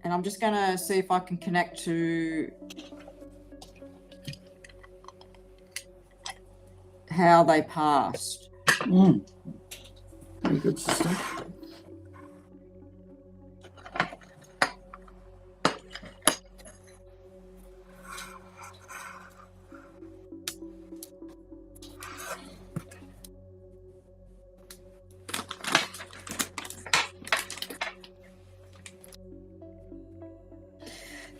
And I'm just going to see if I can connect to how they passed. Very good, sister.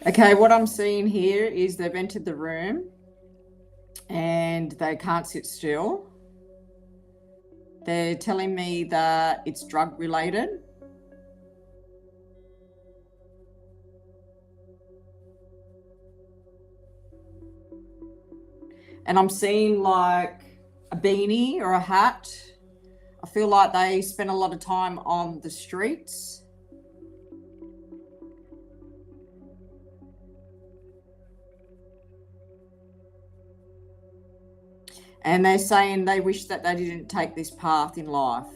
Okay, what I'm seeing here is they've entered the room and they can't sit still. They're telling me that it's drug related. and I'm seeing like a beanie or a hat. I feel like they spend a lot of time on the streets. And they're saying they wish that they didn't take this path in life.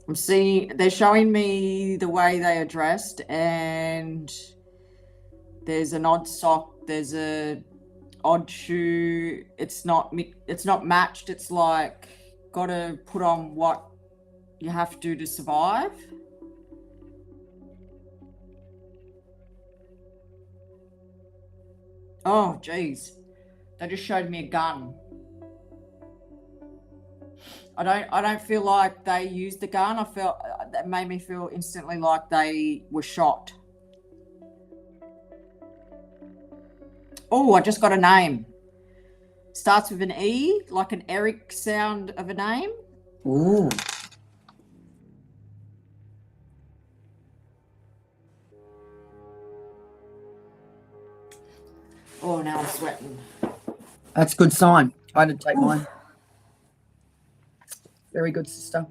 I'm seeing, they're showing me the way they are dressed, and there's an odd sock, there's a odd shoe. It's not matched. It's like gotta put on what you have to survive. Oh geez, they just showed me a gun. I don't feel like they used the gun. I felt that made me feel instantly like they were shot. Oh, I just got a name. Starts with an E, like an Eric sound of a name. Ooh. Oh, now I'm sweating. That's a good sign. I did take mine. Very good, sister.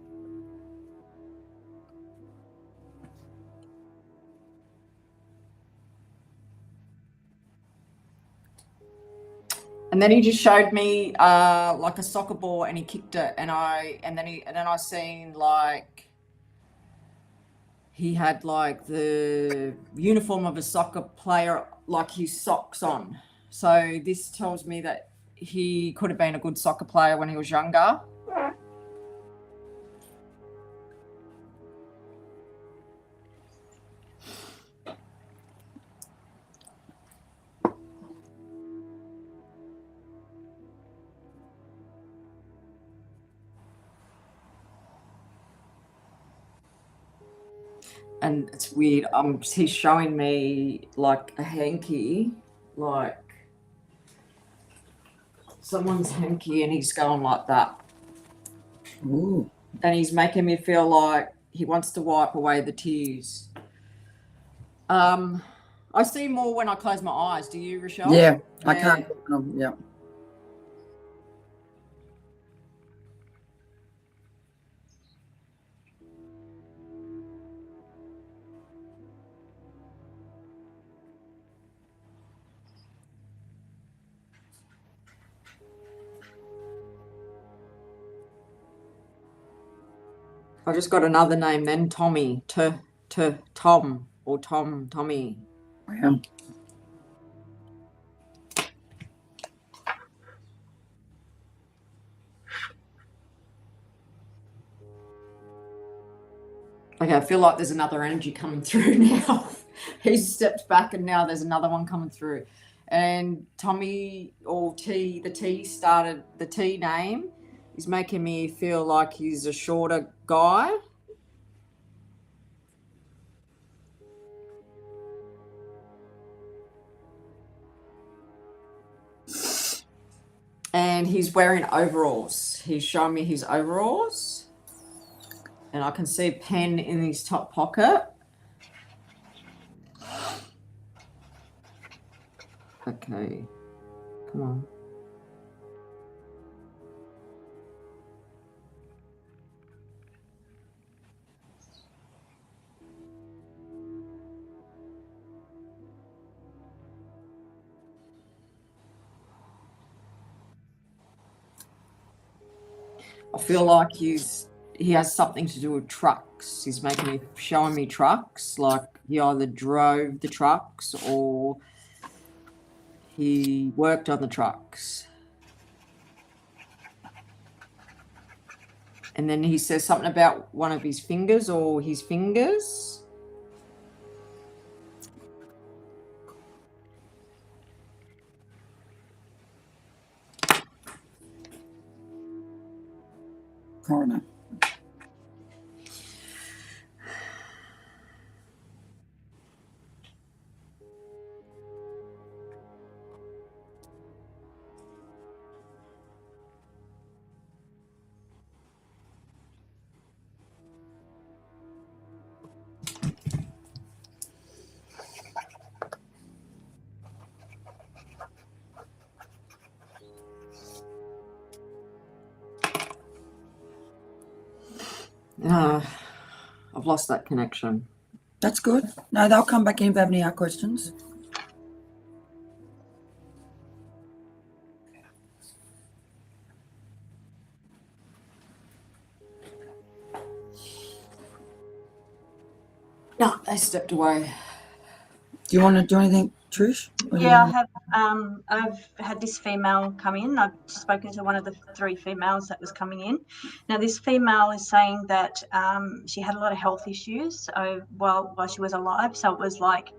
And then he just showed me like a soccer ball, and he kicked it, and then I seen like he had like the uniform of a soccer player, like his socks on. So this tells me that he could have been a good soccer player when he was younger. And it's weird. He's showing me like a hanky, like someone's hanky, and he's going like that. Ooh. And he's making me feel like he wants to wipe away the tears. I see more when I close my eyes. Do you, Rochelle? Yeah, I can't. Yeah. I just got another name then, Tommy. Tom or Tommy. Wow. Okay, I feel like there's another energy coming through now. He's stepped back, and now there's another one coming through. And Tommy, or T, the T name is making me feel like he's a shorter guy. And he's wearing overalls. He's showing me his overalls. And I can see a pen in his top pocket. Okay, come on. I feel like he has something to do with trucks. He's showing me trucks, like he either drove the trucks or he worked on the trucks. And then he says something about one of his fingers or his fingers. Coroner. I've lost that connection. That's good. No, they'll come back in if they have any questions. No, they stepped away. Do you want to do anything, Trish? Or do you Yeah, wanna- I've had this female come in. I've spoken to one of the 3 females that was coming in. Now, this female is saying that she had a lot of health issues while she was alive. So it was like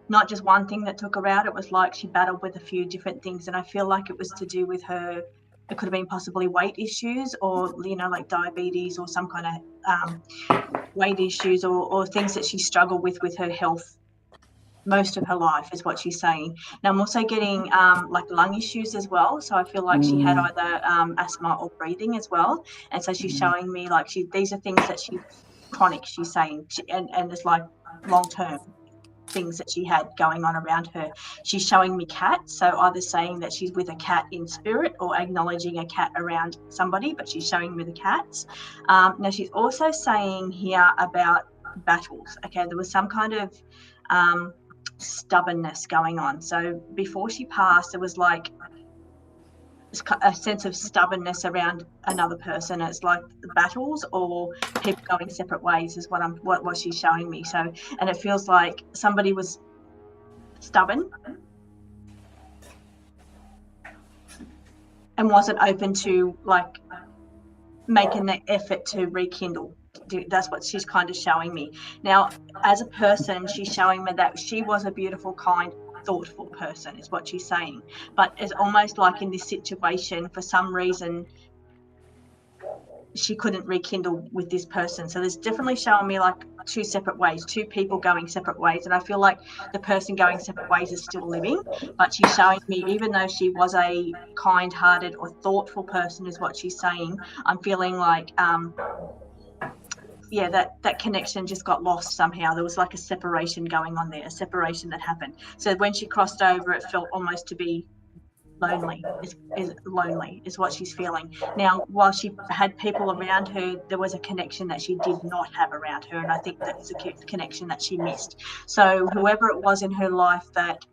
not just one thing that took her out. It was like she battled with a few different things, and I feel like it was to do with her. It could have been possibly weight issues, or like diabetes, or some kind of weight issues, or things that she struggled with her health most of her life, is what she's saying. Now, I'm also getting like lung issues as well. So I feel like she had either asthma or breathing as well. And so she's showing me like these are things that she's chronic, she's saying, and it's like long term things that she had going on around her. She's showing me cats, so either saying that she's with a cat in spirit or acknowledging a cat around somebody, but she's showing me the cats. Now, she's also saying here about battles. Okay, there was some kind of stubbornness going on. So before she passed, there was like a sense of stubbornness around another person. It's like battles or people going separate ways is what she's showing me. So, and it feels like somebody was stubborn and wasn't open to like making the effort to rekindle. That's what she's kind of showing me. Now, as a person, she's showing me that she was a beautiful, kind, thoughtful person, is what she's saying. But it's almost like in this situation, for some reason, she couldn't rekindle with this person. So there's definitely showing me like 2 separate ways, 2 people going separate ways. And I feel like the person going separate ways is still living, but she's showing me, even though she was a kind-hearted or thoughtful person, is what she's saying, I'm feeling like, yeah, that connection just got lost somehow. There was like a separation going on there, a separation that happened. So when she crossed over, it felt almost to be lonely, is what she's feeling. Now, while she had people around her, there was a connection that she did not have around her, and I think that's a connection that she missed. So whoever it was in her life that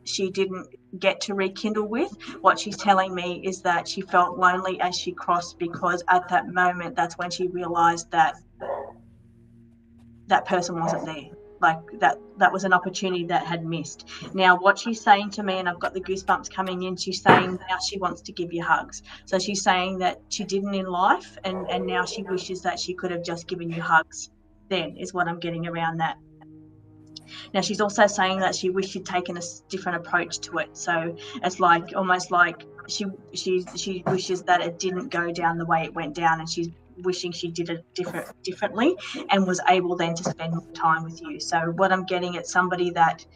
she didn't get to rekindle with, what she's telling me is that she felt lonely as she crossed, because at that moment, that's when she realized that that person wasn't there. Like that was an opportunity that had missed. Now, what she's saying to me, and I've got the goosebumps coming in, she's saying now she wants to give you hugs. So she's saying that she didn't in life, and now she wishes that she could have just given you hugs then, is what I'm getting around that. Now, she's also saying that she wished she'd taken a different approach to it. So it's like almost like she wishes that it didn't go down the way it went down, and she's wishing she did it differently and was able then to spend more time with you. So what I'm getting at, somebody that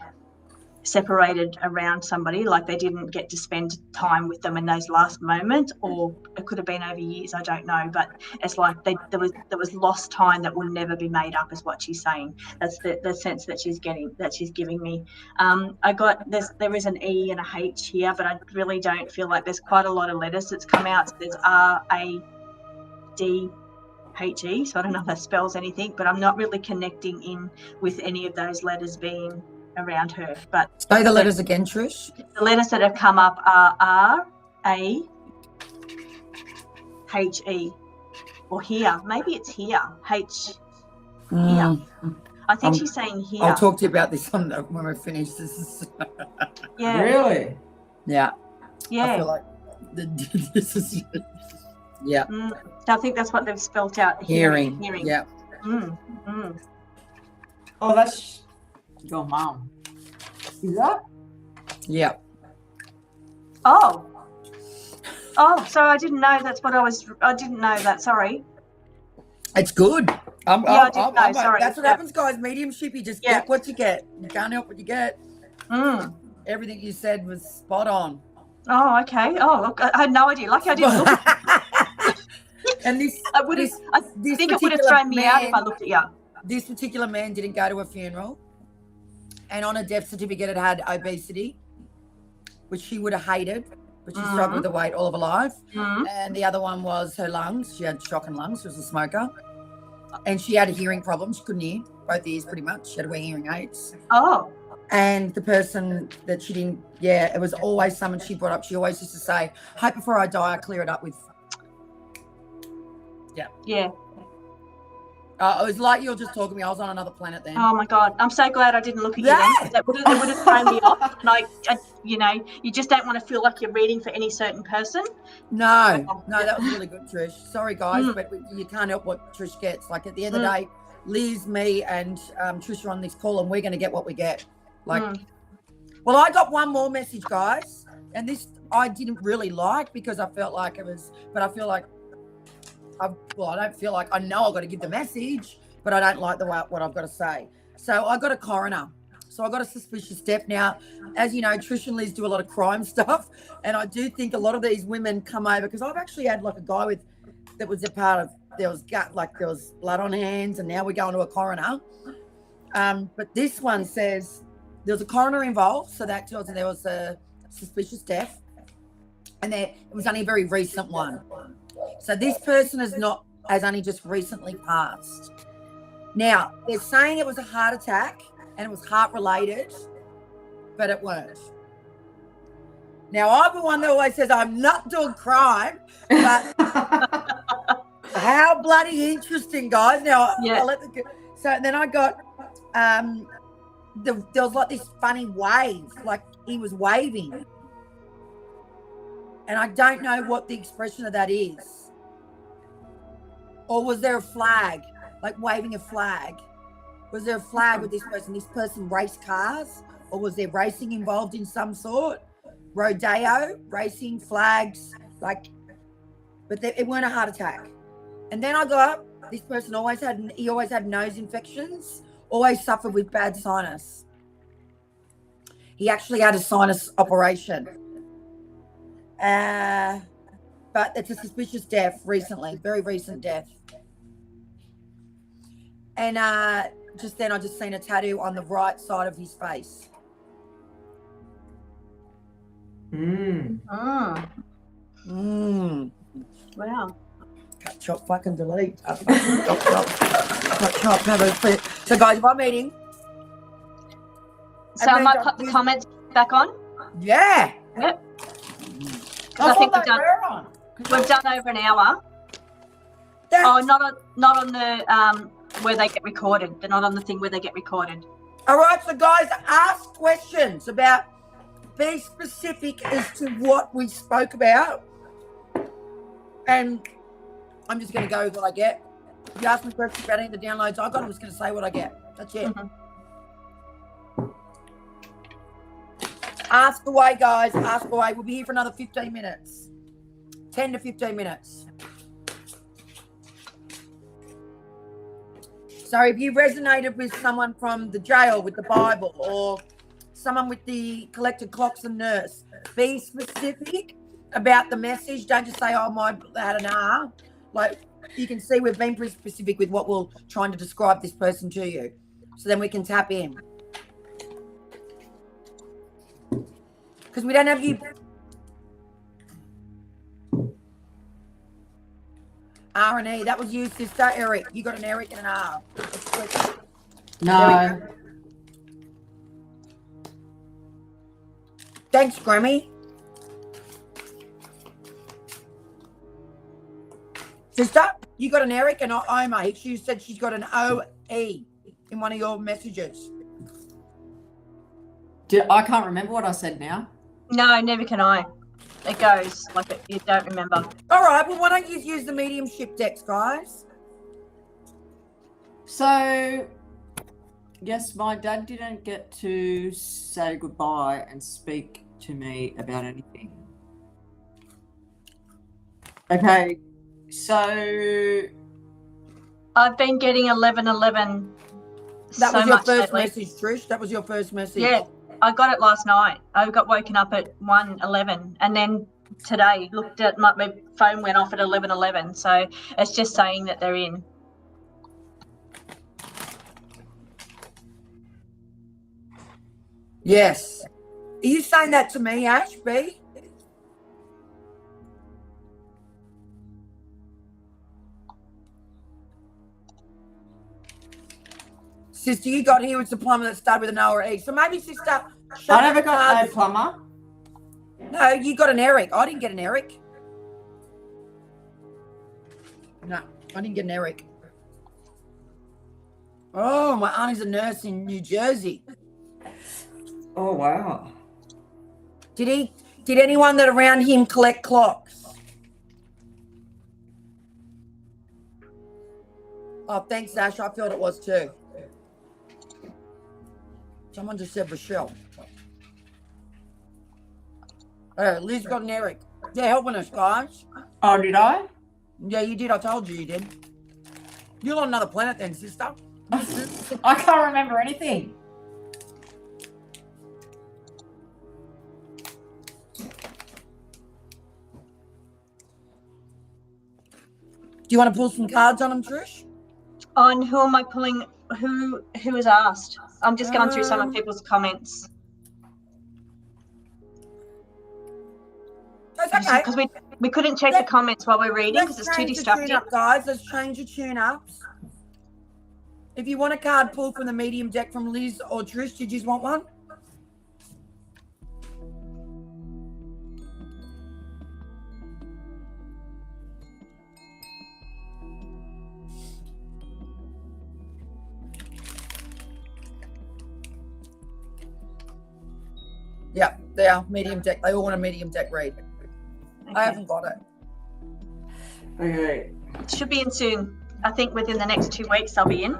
separated around somebody, like they didn't get to spend time with them in those last moments, or it could have been over years, I don't know, but it's like there was lost time that will never be made up, is what she's saying. That's the sense that she's giving me. There is an E and a H here, but I really don't feel like there's quite a lot of letters that's come out. So there's R-A-D-H-E, so I don't know if that spells anything, but I'm not really connecting in with any of those letters being around her. But say the letters again, Trish. The letters that have come up are R-A-H-E, or here. Maybe it's here. H. Here. I think she's saying here. I'll talk to you about this when we finish. This is yeah. Really? Yeah. Yeah. I feel like this is. Yeah. I think that's what they've spelt out. Hearing. Yeah. Oh, that's your mom. Is that? Yeah. Oh, so I didn't know that's what I didn't know that. Sorry. It's good. I didn't know. Sorry. That's what happens, guys. Mediumship, you just get what you get. You can't help what you get. Everything you said was spot on. Oh, okay. Oh, look, I had no idea. Lucky I didn't look. And this, I think it would have thrown me out if I looked at you. This particular man didn't go to a funeral, and on a death certificate it had obesity, which she would have hated, but she struggled with the weight all of her life. And the other one was her lungs. She had shocking lungs. She was a smoker. and she had a hearing problem. She couldn't hear both ears pretty much. She had to wear hearing aids. Oh, And the person that she didn't, it was always someone she brought up. She always used to say, hope before I die, I clear it up with. yeah. It was like you were just talking to me. I was on another planet then. Oh my God, I'm so glad I didn't look at you Yeah. then. It would have thrown me off. And you just don't want to feel like you're reading for any certain person. No, that was really good, Trish. Sorry, guys, Mm. but you can't help what Trish gets. Like at the end of the day, Liz, me, and Trish are on this call, and we're going to get what we get. Well, I got one more message, guys, and this I didn't really like because I felt like it was, but I feel like, I don't feel like, I know I've got to give the message, but I don't like what I've got to say. So I got a coroner. So I got a suspicious death. Now, as you know, Trish and Liz do a lot of crime stuff, and I do think a lot of these women come over because I've actually had like a guy that was a part of, there was blood on hands, and now we're going to a coroner. But this one says there was a coroner involved, so that tells you there was a suspicious death, and it was only a very recent one. So this person has only just recently passed. Now, they're saying it was a heart attack and it was heart related, but it weren't. Now, I'm the one that always says I'm not doing crime, but how bloody interesting, guys. Now, Yeah. So then I got, there was like this funny wave, like he was waving. And I don't know what the expression of that is. Or was there a flag, like waving a flag? Was there a flag with this person? This person raced cars? Or was there racing involved in some sort? Rodeo, racing, flags, but it weren't a heart attack. And then I got, this person always had nose infections, always suffered with bad sinus. He actually had a sinus operation. But it's a suspicious death recently, very recent death. And just then I just seen a tattoo on the right side of his face. Wow. Cut, chop, fucking delete. Chop. Cut, chop, so guys, if I'm eating. So I might put the comments back on. Yeah. Yep. I think we've done over an hour. Not on the where they get recorded. They're not on the thing where they get recorded. All right, so guys, ask questions about, be specific as to what we spoke about. And I'm just going to go with what I get. If you ask me questions about any of the downloads I got, I'm just going to say what I get. That's it. Ask away, guys. Ask away. We'll be here for another 15 minutes. 10 to 15 minutes. So if you resonated with someone from the jail with the Bible, or someone with the collected clocks and nurse, be specific about the message. Don't just say, oh, my had an R. Like, you can see we've been pretty specific with what we're trying to describe this person to you. So then we can tap in. Because we don't have you. R and E. That was you, sister. Eric. You got an Eric and an R. No. Thanks, Grammy. Sister, you got an Eric and an Oma. She said she's got an OE in one of your messages. I can't remember what I said now. No, never can I. It goes like it, you don't remember. All right, well, why don't you use the mediumship decks, guys? So, yes, my dad didn't get to say goodbye and speak to me about anything. Okay, so I've been getting 1111. That so was your much first lately. message, Trish. That was your first message. Yeah, I got it last night. I got woken up at 1:11, and then today looked at my phone went off at 11:11. So it's just saying that they're in. Yes. Are you saying that to me, Ash B? Sister, you got here with a plumber that started with an O or E. So maybe, sister, I never got a plumber. No, you got an Eric. I didn't get an Eric. No, I didn't get an Eric. Oh, my auntie's a nurse in New Jersey. Oh, wow. Did anyone that around him collect clocks? Oh, thanks, Ash. I felt it was too. Someone just said Rochelle. Liz got an Eric. They're helping us, guys. Oh, did I? Yeah, you did. I told you did. You're on another planet then, sister. I can't remember anything. Do you want to pull some cards on them, Trish? On who am I pulling? Who has asked? I'm just going through some of people's comments. That's okay. Because we couldn't check the comments while we're reading because it's too distracting. Up, guys. Let's change the tune-ups. If you want a card pulled from the medium deck from Liz or Trish, did you just want one? Yeah, they are medium deck. They all want a medium deck read. Okay. I haven't got it. Okay. Should be in soon. I think within the next 2 weeks I'll be in.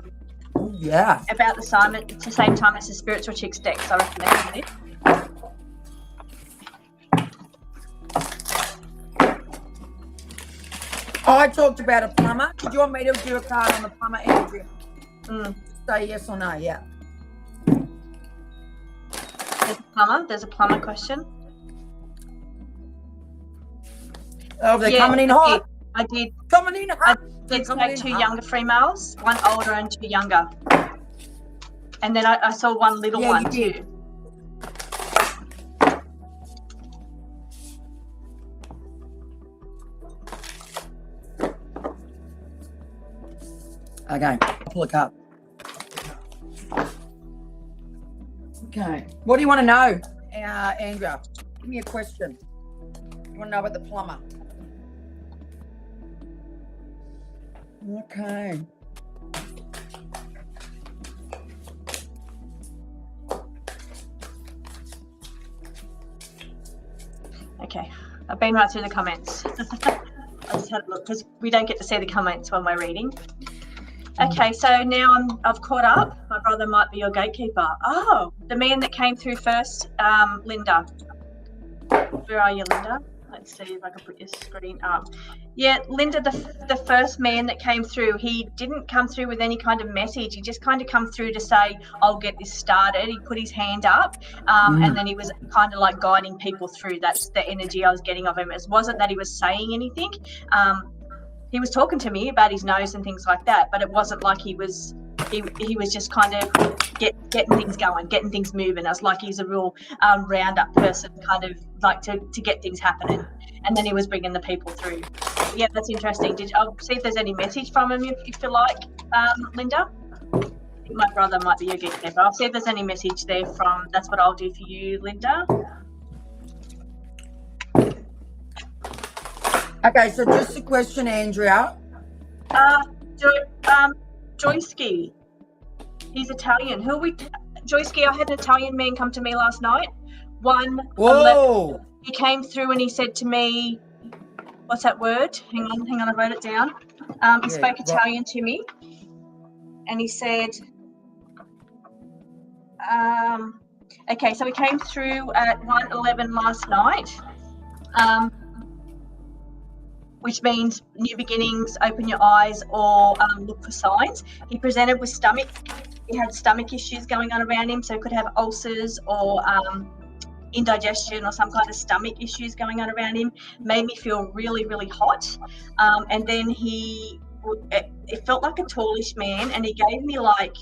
Oh, yeah. About the same time as the Spiritual Chics deck, so I reckon that's it. I talked about a plumber. Did you want me to do a card on the plumber, Andrea? Say yes or no, yeah. There's a plumber question. Oh, they're coming in hot. I did. Coming in hot. I did say 2 younger females, 1 older and 2 younger. And then I saw 1 little one you too. Did. Okay, pull a cup. Okay, what do you want to know, Andrea? Give me a question. You want to know about the plumber? Okay. Okay, I've been right through the comments. I just had a look because we don't get to see the comments when we're reading. Okay, so now I've caught up. My brother might be your gatekeeper. Oh, the man that came through first, Linda. Where are you, Linda? Let's see if I can put your screen up. Yeah, Linda, the first man that came through, he didn't come through with any kind of message. He just kind of come through to say, I'll get this started. He put his hand up and then he was kind of like guiding people through. That's the energy I was getting of him. It wasn't that he was saying anything. He was talking to me about his nose and things like that, but it wasn't like he was just kind of getting things going, getting things moving. I was like, he's a real round-up person, kind of like to get things happening. And then he was bringing the people through. Yeah, that's interesting. I'll see if there's any message from him if you feel like, Linda. I think my brother might be your gatekeeper. I'll see if there's any message there from, that's what I'll do for you, Linda. Okay, so just a question, Andrea. Joyski. He's Italian. Who are we? Joyski, I had an Italian man come to me last night. Whoa! He came through and he said to me, what's that word? Hang on, I wrote it down. He spoke Italian to me. And he said, okay, so he came through at 1:11 last night. Which means new beginnings, open your eyes, or look for signs. He presented with stomach. He had stomach issues going on around him, so he could have ulcers or indigestion or some kind of stomach issues going on around him. Made me feel really, really hot. And then it felt like a tallish man, and he gave me like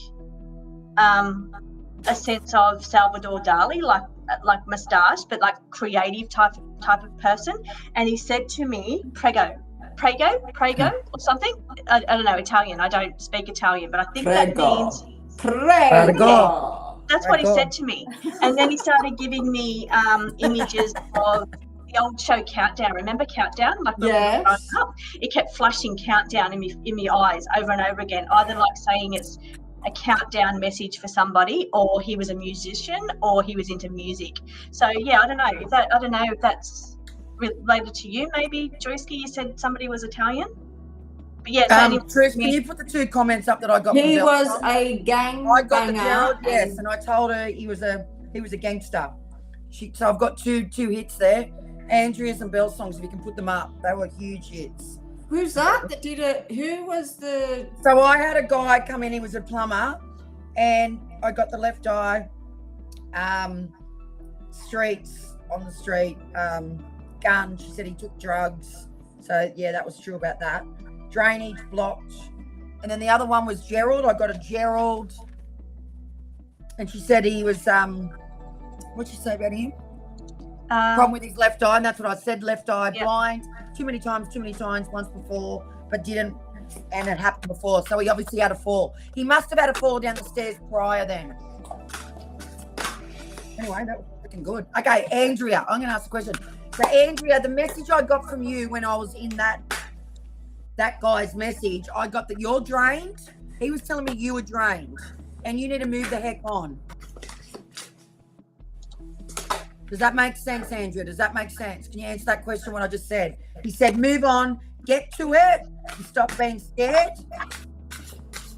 a sense of Salvador Dali, like moustache, but like creative type of person. And he said to me, prego or something. I don't know Italian. I don't speak Italian, but I think that means Gotta Pray. go. That's what he said to me. And then he started giving me images of the old show Countdown. Remember Countdown? Like when we were growing Yes. up, it kept flashing Countdown in my eyes over and over again, either like saying it's a countdown message for somebody, or he was a musician, or he was into music. So yeah, I don't know if that's related to you. Maybe Joyski, you said somebody was Italian. But yeah, so anyway, Trish, can you put the 2 comments up that I got? He from was Belton? a gang I got the banger. Gerald, yes, and I told her he was a gangster. So I've got two hits there. Andrea's and Bell songs, if you can put them up, they were huge hits. Who's that did it? Who was the? So I had a guy come in, he was a plumber, and I got the left eye, streets on the street, gun. She said he took drugs. So yeah, that was true about that. Drainage blocked. And then the other one was Gerald. I got a Gerald. And she said he was, what'd she say about him? Problem with his left eye, and that's what I said, left eye, Yep. blind, too many times, once before, but didn't, and it happened before, so he obviously had a fall. He must have had a fall down the stairs prior then. Anyway, that was freaking good. Okay, Andrea, I'm going to ask a question. So, Andrea, the message I got from you when I was in that guy's message, I got that you're drained. He was telling me you were drained, and you need to move the heck on. Does that make sense, Andrea? Does that make sense? Can you answer that question, what I just said? He said, move on, get to it, and stop being scared,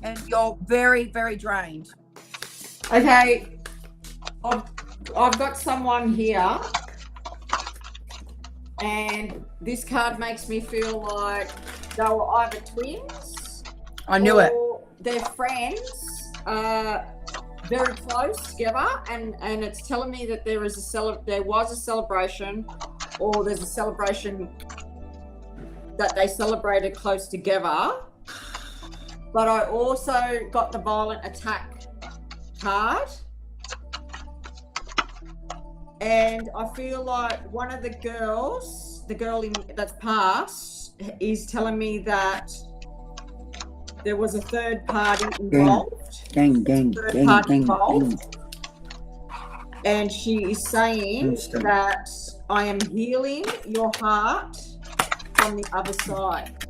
and you're very, very drained. Okay, I've got someone here, and this card makes me feel like they were either twins. I knew it. They're friends, very close together, and it's telling me that there was a celebration, or there's a celebration that they celebrated close together. But I also got the violent attack card, and I feel like one of the girls, the girl that's passed, is telling me that there was a third party involved. Gang. And she is saying that I am healing your heart from the other side.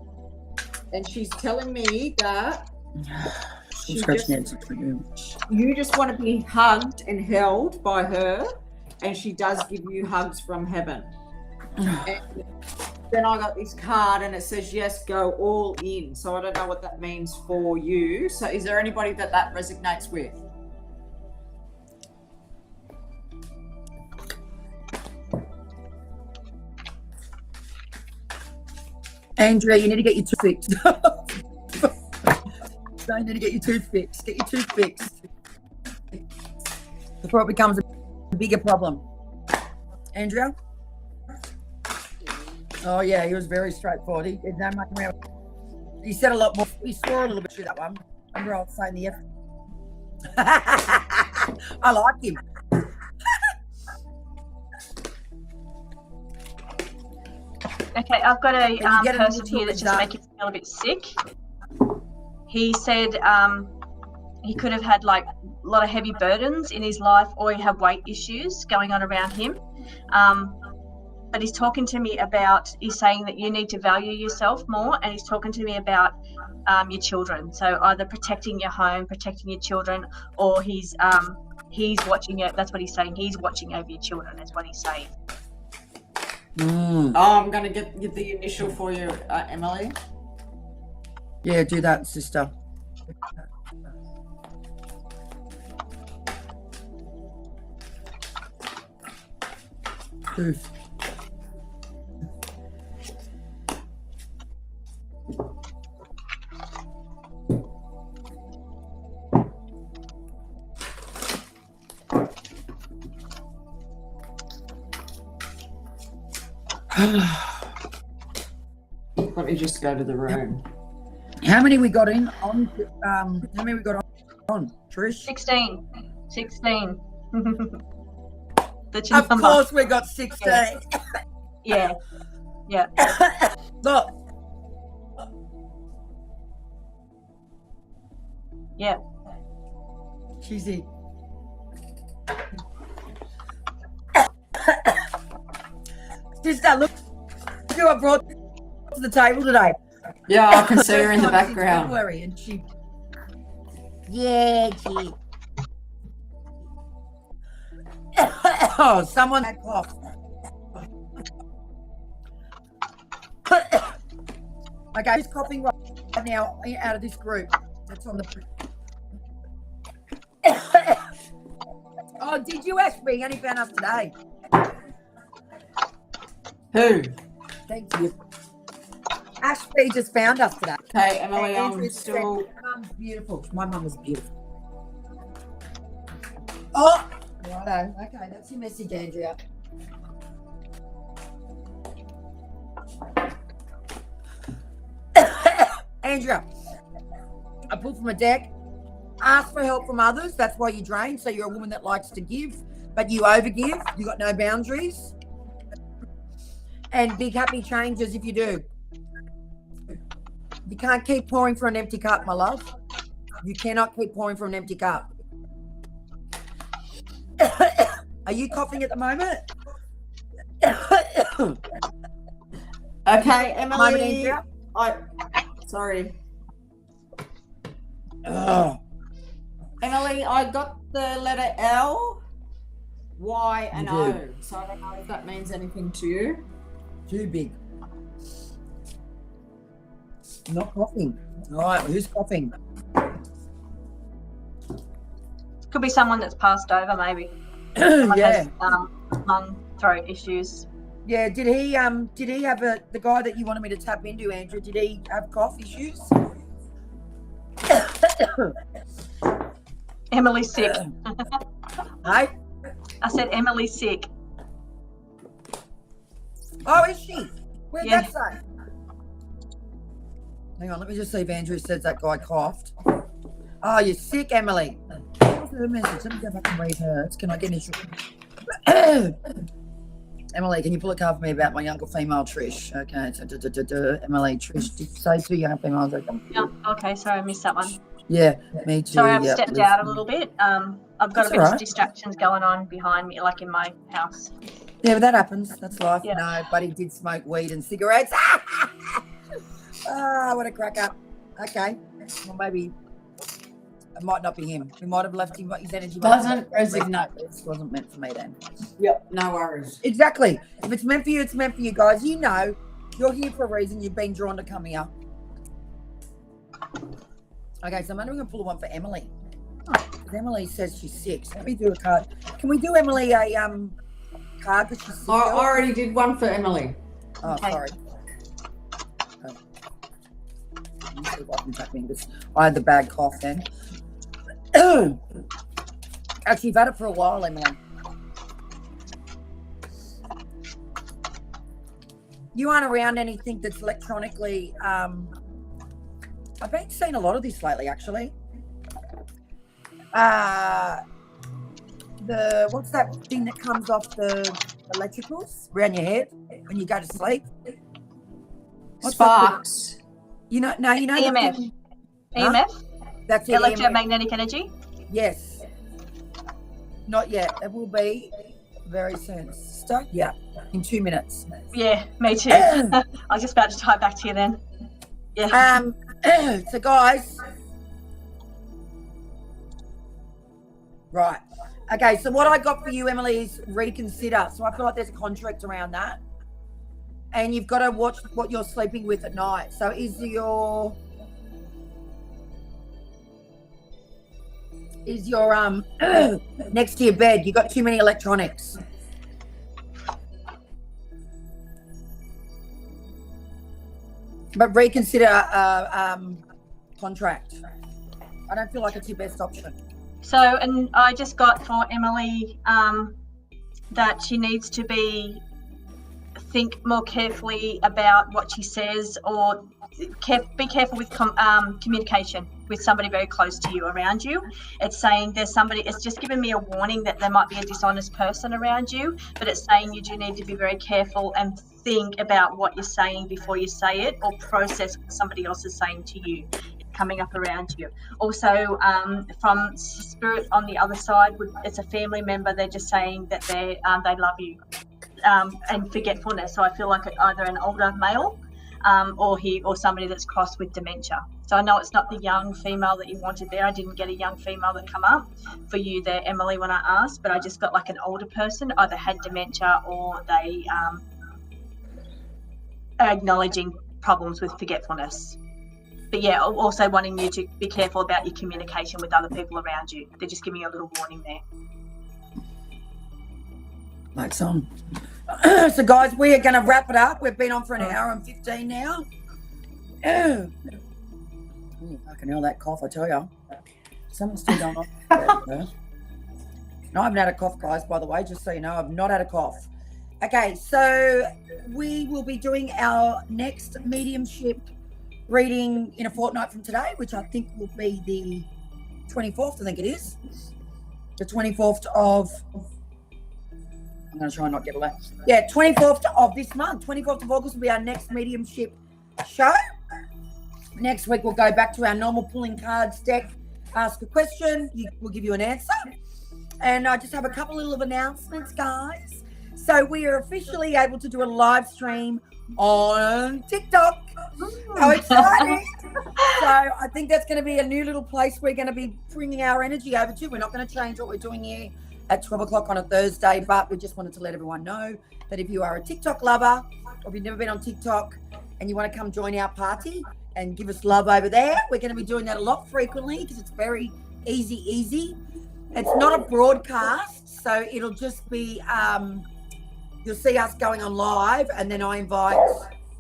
And she's telling me that you just want to be hugged and held by her, and she does give you hugs from heaven. And then I got this card and it says, yes, go all in. So I don't know what that means for you. So is there anybody that resonates with? Andrea, you need to get your tooth fixed. You need to get your tooth fixed. Get your tooth fixed before it becomes a bigger problem. Andrea? Oh yeah, he was very straightforward. He did no mucking around. He said a lot more. He swore a little bit through that one. Remember I was saying the F. I like him. Okay, I've got a get a person little here that's bit just dark. making me feel a bit sick. He said he could have had like a lot of heavy burdens in his life, or he had weight issues going on around him. But he's talking to me about, he's saying that you need to value yourself more, and he's talking to me about your children. So either protecting your home, protecting your children, or he's watching it. That's what he's saying. He's watching over your children, is what he's saying. Oh, I'm going to get the initial for you, Emily. Yeah, do that, sister. Tooth. Let me just go to the room. How many we got in on? How many we got on? Trish? 16. That's Of number. course, we got 16. Yeah. Look. Yeah. She's here. Sister, look who I brought to the table today. Yeah, I can see her in the First time since background. February, and she. Yeah, she. Oh, someone had cough. Okay, who's coughing right now out of this group? That's on the. Oh, did you, Ashby? You only found us today. Who? Thank you. Ashby just found us today. Okay, Emily, And I'm Andrew said, still. Mum's beautiful. My mum was beautiful. Oh, righto. Okay, that's your message, Andrea. Andrea, I pulled from a deck. Ask for help from others. That's why you drain. So you're a woman that likes to give, but you overgive. You got no boundaries. And big happy changes if you do. You can't keep pouring from an empty cup, my love. You cannot keep pouring from an empty cup. Are you coughing at the moment? Okay, Moment, Emily. Andrea? Sorry. Oh, Emily, I got the letter L, Y, and You O. did. So I don't know if that means anything to you. too big. Not coughing. All right, who's coughing? Could be someone that's passed over, maybe. Someone Yeah. has lung throat issues. Yeah, did he have the guy that you wanted me to tap into, Andrew, did he have cough issues? Emily's sick. Hey? I said Emily's sick. Oh, is she? Where'd Yeah. that say? Hang on, let me just see if Andrew says that guy coughed. Oh, you're sick, Emily. What's her message? Let me go back and read hers. Can I get any... Emily, can you pull a card for me about my younger female, Trish? Okay, so Emily, Trish, did you say two younger females? Yeah. Okay, sorry, I missed that one. Yeah, me too. Sorry, I've yeah, stepped Liz. out a little bit. I've got That's a bit all of right. distractions going on behind me, like in my house. Yeah, but that happens. That's life. Yeah. No, but he did smoke weed and cigarettes. Ah, what a crack up. Okay. Well, maybe it might not be him. We might have left him his energy. Doesn't resonate. This wasn't meant for me then. Yep, no worries. Exactly. If it's meant for you, it's meant for you, guys. You know, you're here for a reason. You've been drawn to come here. Okay, so I'm only going to pull one for Emily. Because Emily says she's sick. So let me do a card. Can we do Emily a card that she's sick? I girl? already did one for Emily. Oh, Okay. sorry. Let me see if I can tap in this. I had the bad cough then. Actually, you've had it for a while, Emily. You aren't around anything that's electronically. I've been seeing a lot of this lately, actually. What's that thing that comes off the electricals around your head when you go to sleep? What's that Sparks. thing? You know, no, you know the EMF. thing- EMF? That's it. EMF. Electromagnetic energy? Yes. Not yet. It will be very soon. Sister? Yeah. In 2 minutes. Yeah, me too. I was just about to type back to you then. Yeah. So guys. Right. Okay, so what I got for you, Emily, is reconsider. So I feel like there's a contract around that. And you've got to watch what you're sleeping with at night. So is your next to your bed, you got too many electronics. But reconsider contract. I don't feel like it's your best option. So, and I just got for Emily that she needs to think more carefully about what she says, or be careful with communication with somebody very close to you, around you. It's saying there's somebody, it's just given me a warning that there might be a dishonest person around you, but it's saying you do need to be very careful and think about what you're saying before you say it, or process what somebody else is saying to you. coming up around you. Also, from spirit on the other side, it's a family member. They're just saying that they love you, and forgetfulness. So I feel like either an older male, or somebody that's crossed with dementia. So I know it's not the young female that you wanted there. I didn't get a young female that come up for you there, Emily, when I asked, but I just got like an older person, either had dementia or they are acknowledging problems with forgetfulness. But yeah, also wanting you to be careful about your communication with other people around you. They're just giving you a little warning there. Mike's on. So guys, we are going to wrap it up. We've been on for an hour and 15 now. Oh, fucking hell, that cough, I tell you. Something's still going on. No, I haven't had a cough, guys, by the way, just so you know. I've not had a cough. Okay, so we will be doing our next mediumship reading in a fortnight from today, which I think will be the 24th, I think it is. The 24th of... I'm going to try and not get away. Yeah, 24th of this month. 24th of August will be our next mediumship show. Next week, we'll go back to our normal pulling cards deck. Ask a question. We'll give you an answer. And I just have a couple little of announcements, guys. So we are officially able to do a live stream on TikTok. How exciting. So I think that's going to be a new little place we're going to be bringing our energy over to. We're not going to change what we're doing here at 12 o'clock on a Thursday, but we just wanted to let everyone know that if you are a TikTok lover, or if you've never been on TikTok and you want to come join our party and give us love over there, we're going to be doing that a lot frequently because it's very easy. It's not a broadcast, so it'll just be, you'll see us going on live, and then I invite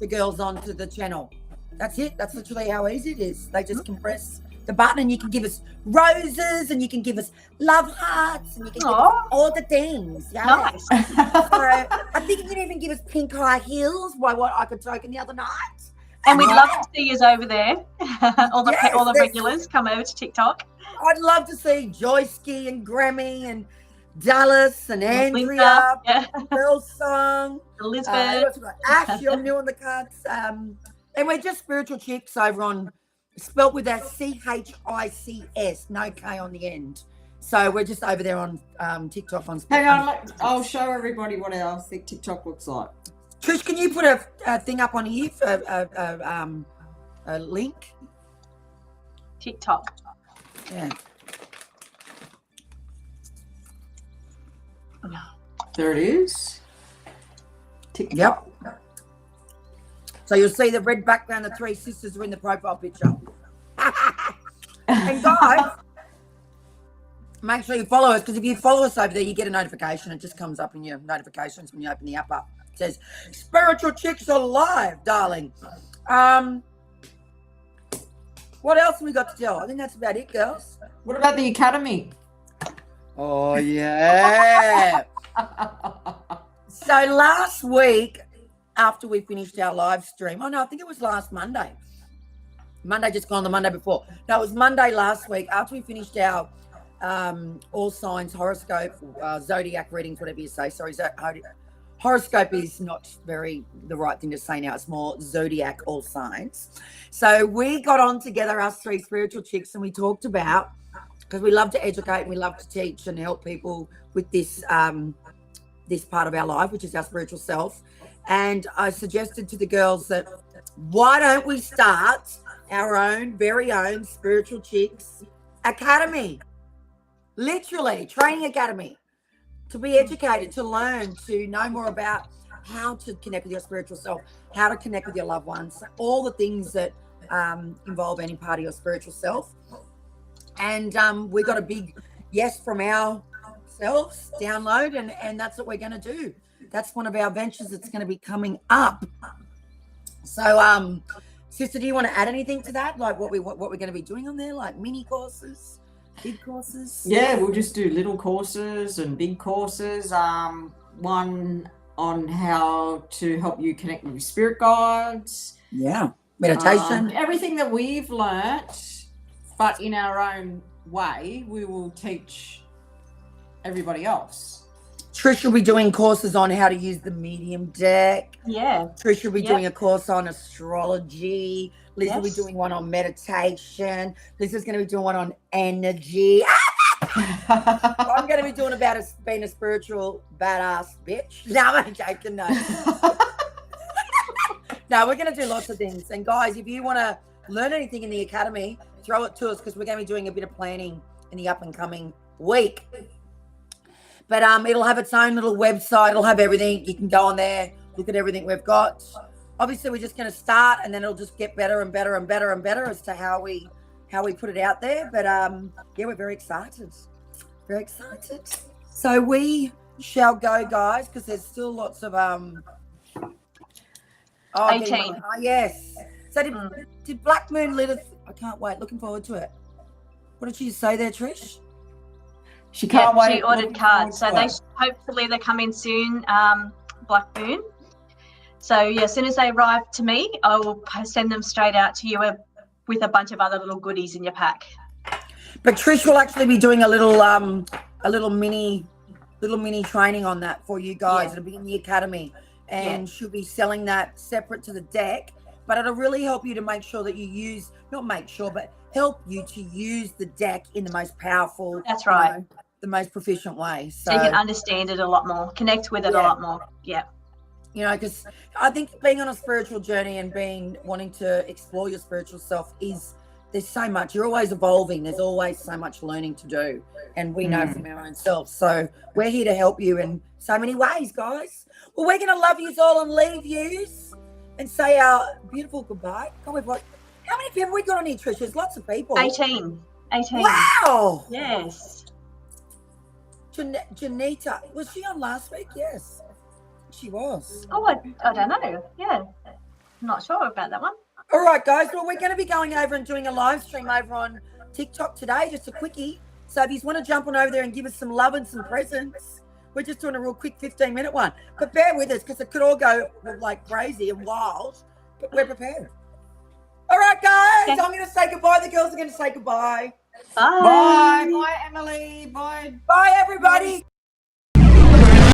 the girls onto the channel. That's it. That's literally how easy it is. They just can press the button and you can give us roses and you can give us love hearts and you can give us all the things. Yeah. Nice. So I think you can even give us pink high heels by what I could token the other night. And we'd love to see you over there. all the regulars come over to TikTok. I'd love to see Joyski and Grammy and Dallas and Andrea, Girl Song, Elizabeth, Ash, you're new on the cards. And we're just Spiritual Chicks over on, spelt with that CHICS, no K on the end. So we're just over there on TikTok on. Hang on, I'll show everybody what I think TikTok looks like. Trish, can you put a thing up on here for a link? TikTok. Yeah. There it is. TikTok. Yep. So you'll see the red background, the three sisters are in the profile picture. And guys, make sure you follow us, because if you follow us over there, you get a notification. It just comes up in your notifications when you open the app up. It says, Spiritual Chicks are live, darling. What else have we got to tell? I think that's about it, girls. What about the Academy? Oh, yeah. So last week, after we finished our live stream, I think it was last Monday. Monday just gone, the Monday before. No, it was Monday last week after we finished our all signs horoscope, zodiac readings, whatever you say. Sorry, horoscope is not the right thing to say now. It's more zodiac, all signs. So we got on together, us three spiritual chicks, and we talked about, because we love to educate and we love to teach and help people with this this part of our life, which is our spiritual self. And I suggested to the girls that why don't we start our very own Spiritual Chicks Academy, literally training academy, to be educated, to learn, to know more about how to connect with your spiritual self, how to connect with your loved ones, all the things that involve any part of your spiritual self. And we got a big yes from ourselves, download, and that's what we're going to do. That's one of our ventures that's going to be coming up. So, sister, do you want to add anything to that? Like what we're going to be doing on there, like mini courses, big courses? Yeah, we'll just do little courses and big courses. One on how to help you connect with your spirit guides. Yeah, meditation. Everything that we've learnt, but in our own way, we will teach everybody else. Trish will be doing courses on how to use the medium deck. Yeah. Trish will be Yep. doing a course on astrology. Liz will be Yes. doing one on meditation. Liz is going to be doing one on energy. I'm going to be doing about being a spiritual badass bitch. No, I'm joking. No. No, we're going to do lots of things. And guys, if you want to learn anything in the academy, throw it to us because we're going to be doing a bit of planning in the up and coming week. But it'll have its own little website. It'll have everything. You can go on there, look at everything we've got. Obviously, we're just going to start, and then it'll just get better and better and better and better as to how we put it out there. But yeah, we're very excited. Very excited. So we shall go, guys, because there's still lots of 18. Yes. So did Black Moon let us? I can't wait. Looking forward to it. What did she say there, Trish? She can't wait. She ordered cards, so hopefully they come in soon. Black Moon. So yeah, as soon as they arrive to me, I will send them straight out to you with a bunch of other little goodies in your pack. But Trish will actually be doing a little mini training on that for you guys. Yeah. It'll be in the academy, and she'll be selling that separate to the deck. But it'll really help you to make sure that you help you to use the deck in the most powerful. That's right. The most proficient way. So you can understand it a lot more, connect with it a lot more. Yeah. You know, because I think being on a spiritual journey and wanting to explore your spiritual self there's so much. You're always evolving. There's always so much learning to do. And we know from our own selves. So we're here to help you in so many ways, guys. Well, we're going to love you all and leave you and say our beautiful goodbye. How many people have we got on here, Trish? There's lots of people. 18. Wow. Yes. Janita, was she on last week? Yes, she was. Oh, I don't know. Yeah. I'm not sure about that one. All right, guys. Well, we're going to be going over and doing a live stream over on TikTok today, just a quickie. So if you want to jump on over there and give us some love and some presents, we're just doing a real quick 15-minute one. But bear with us because it could all go like crazy and wild, but we're prepared. All right, guys. Okay. I'm going to say goodbye. The girls are going to say goodbye. Bye. Bye. Bye, Emily. Bye. Bye, everybody.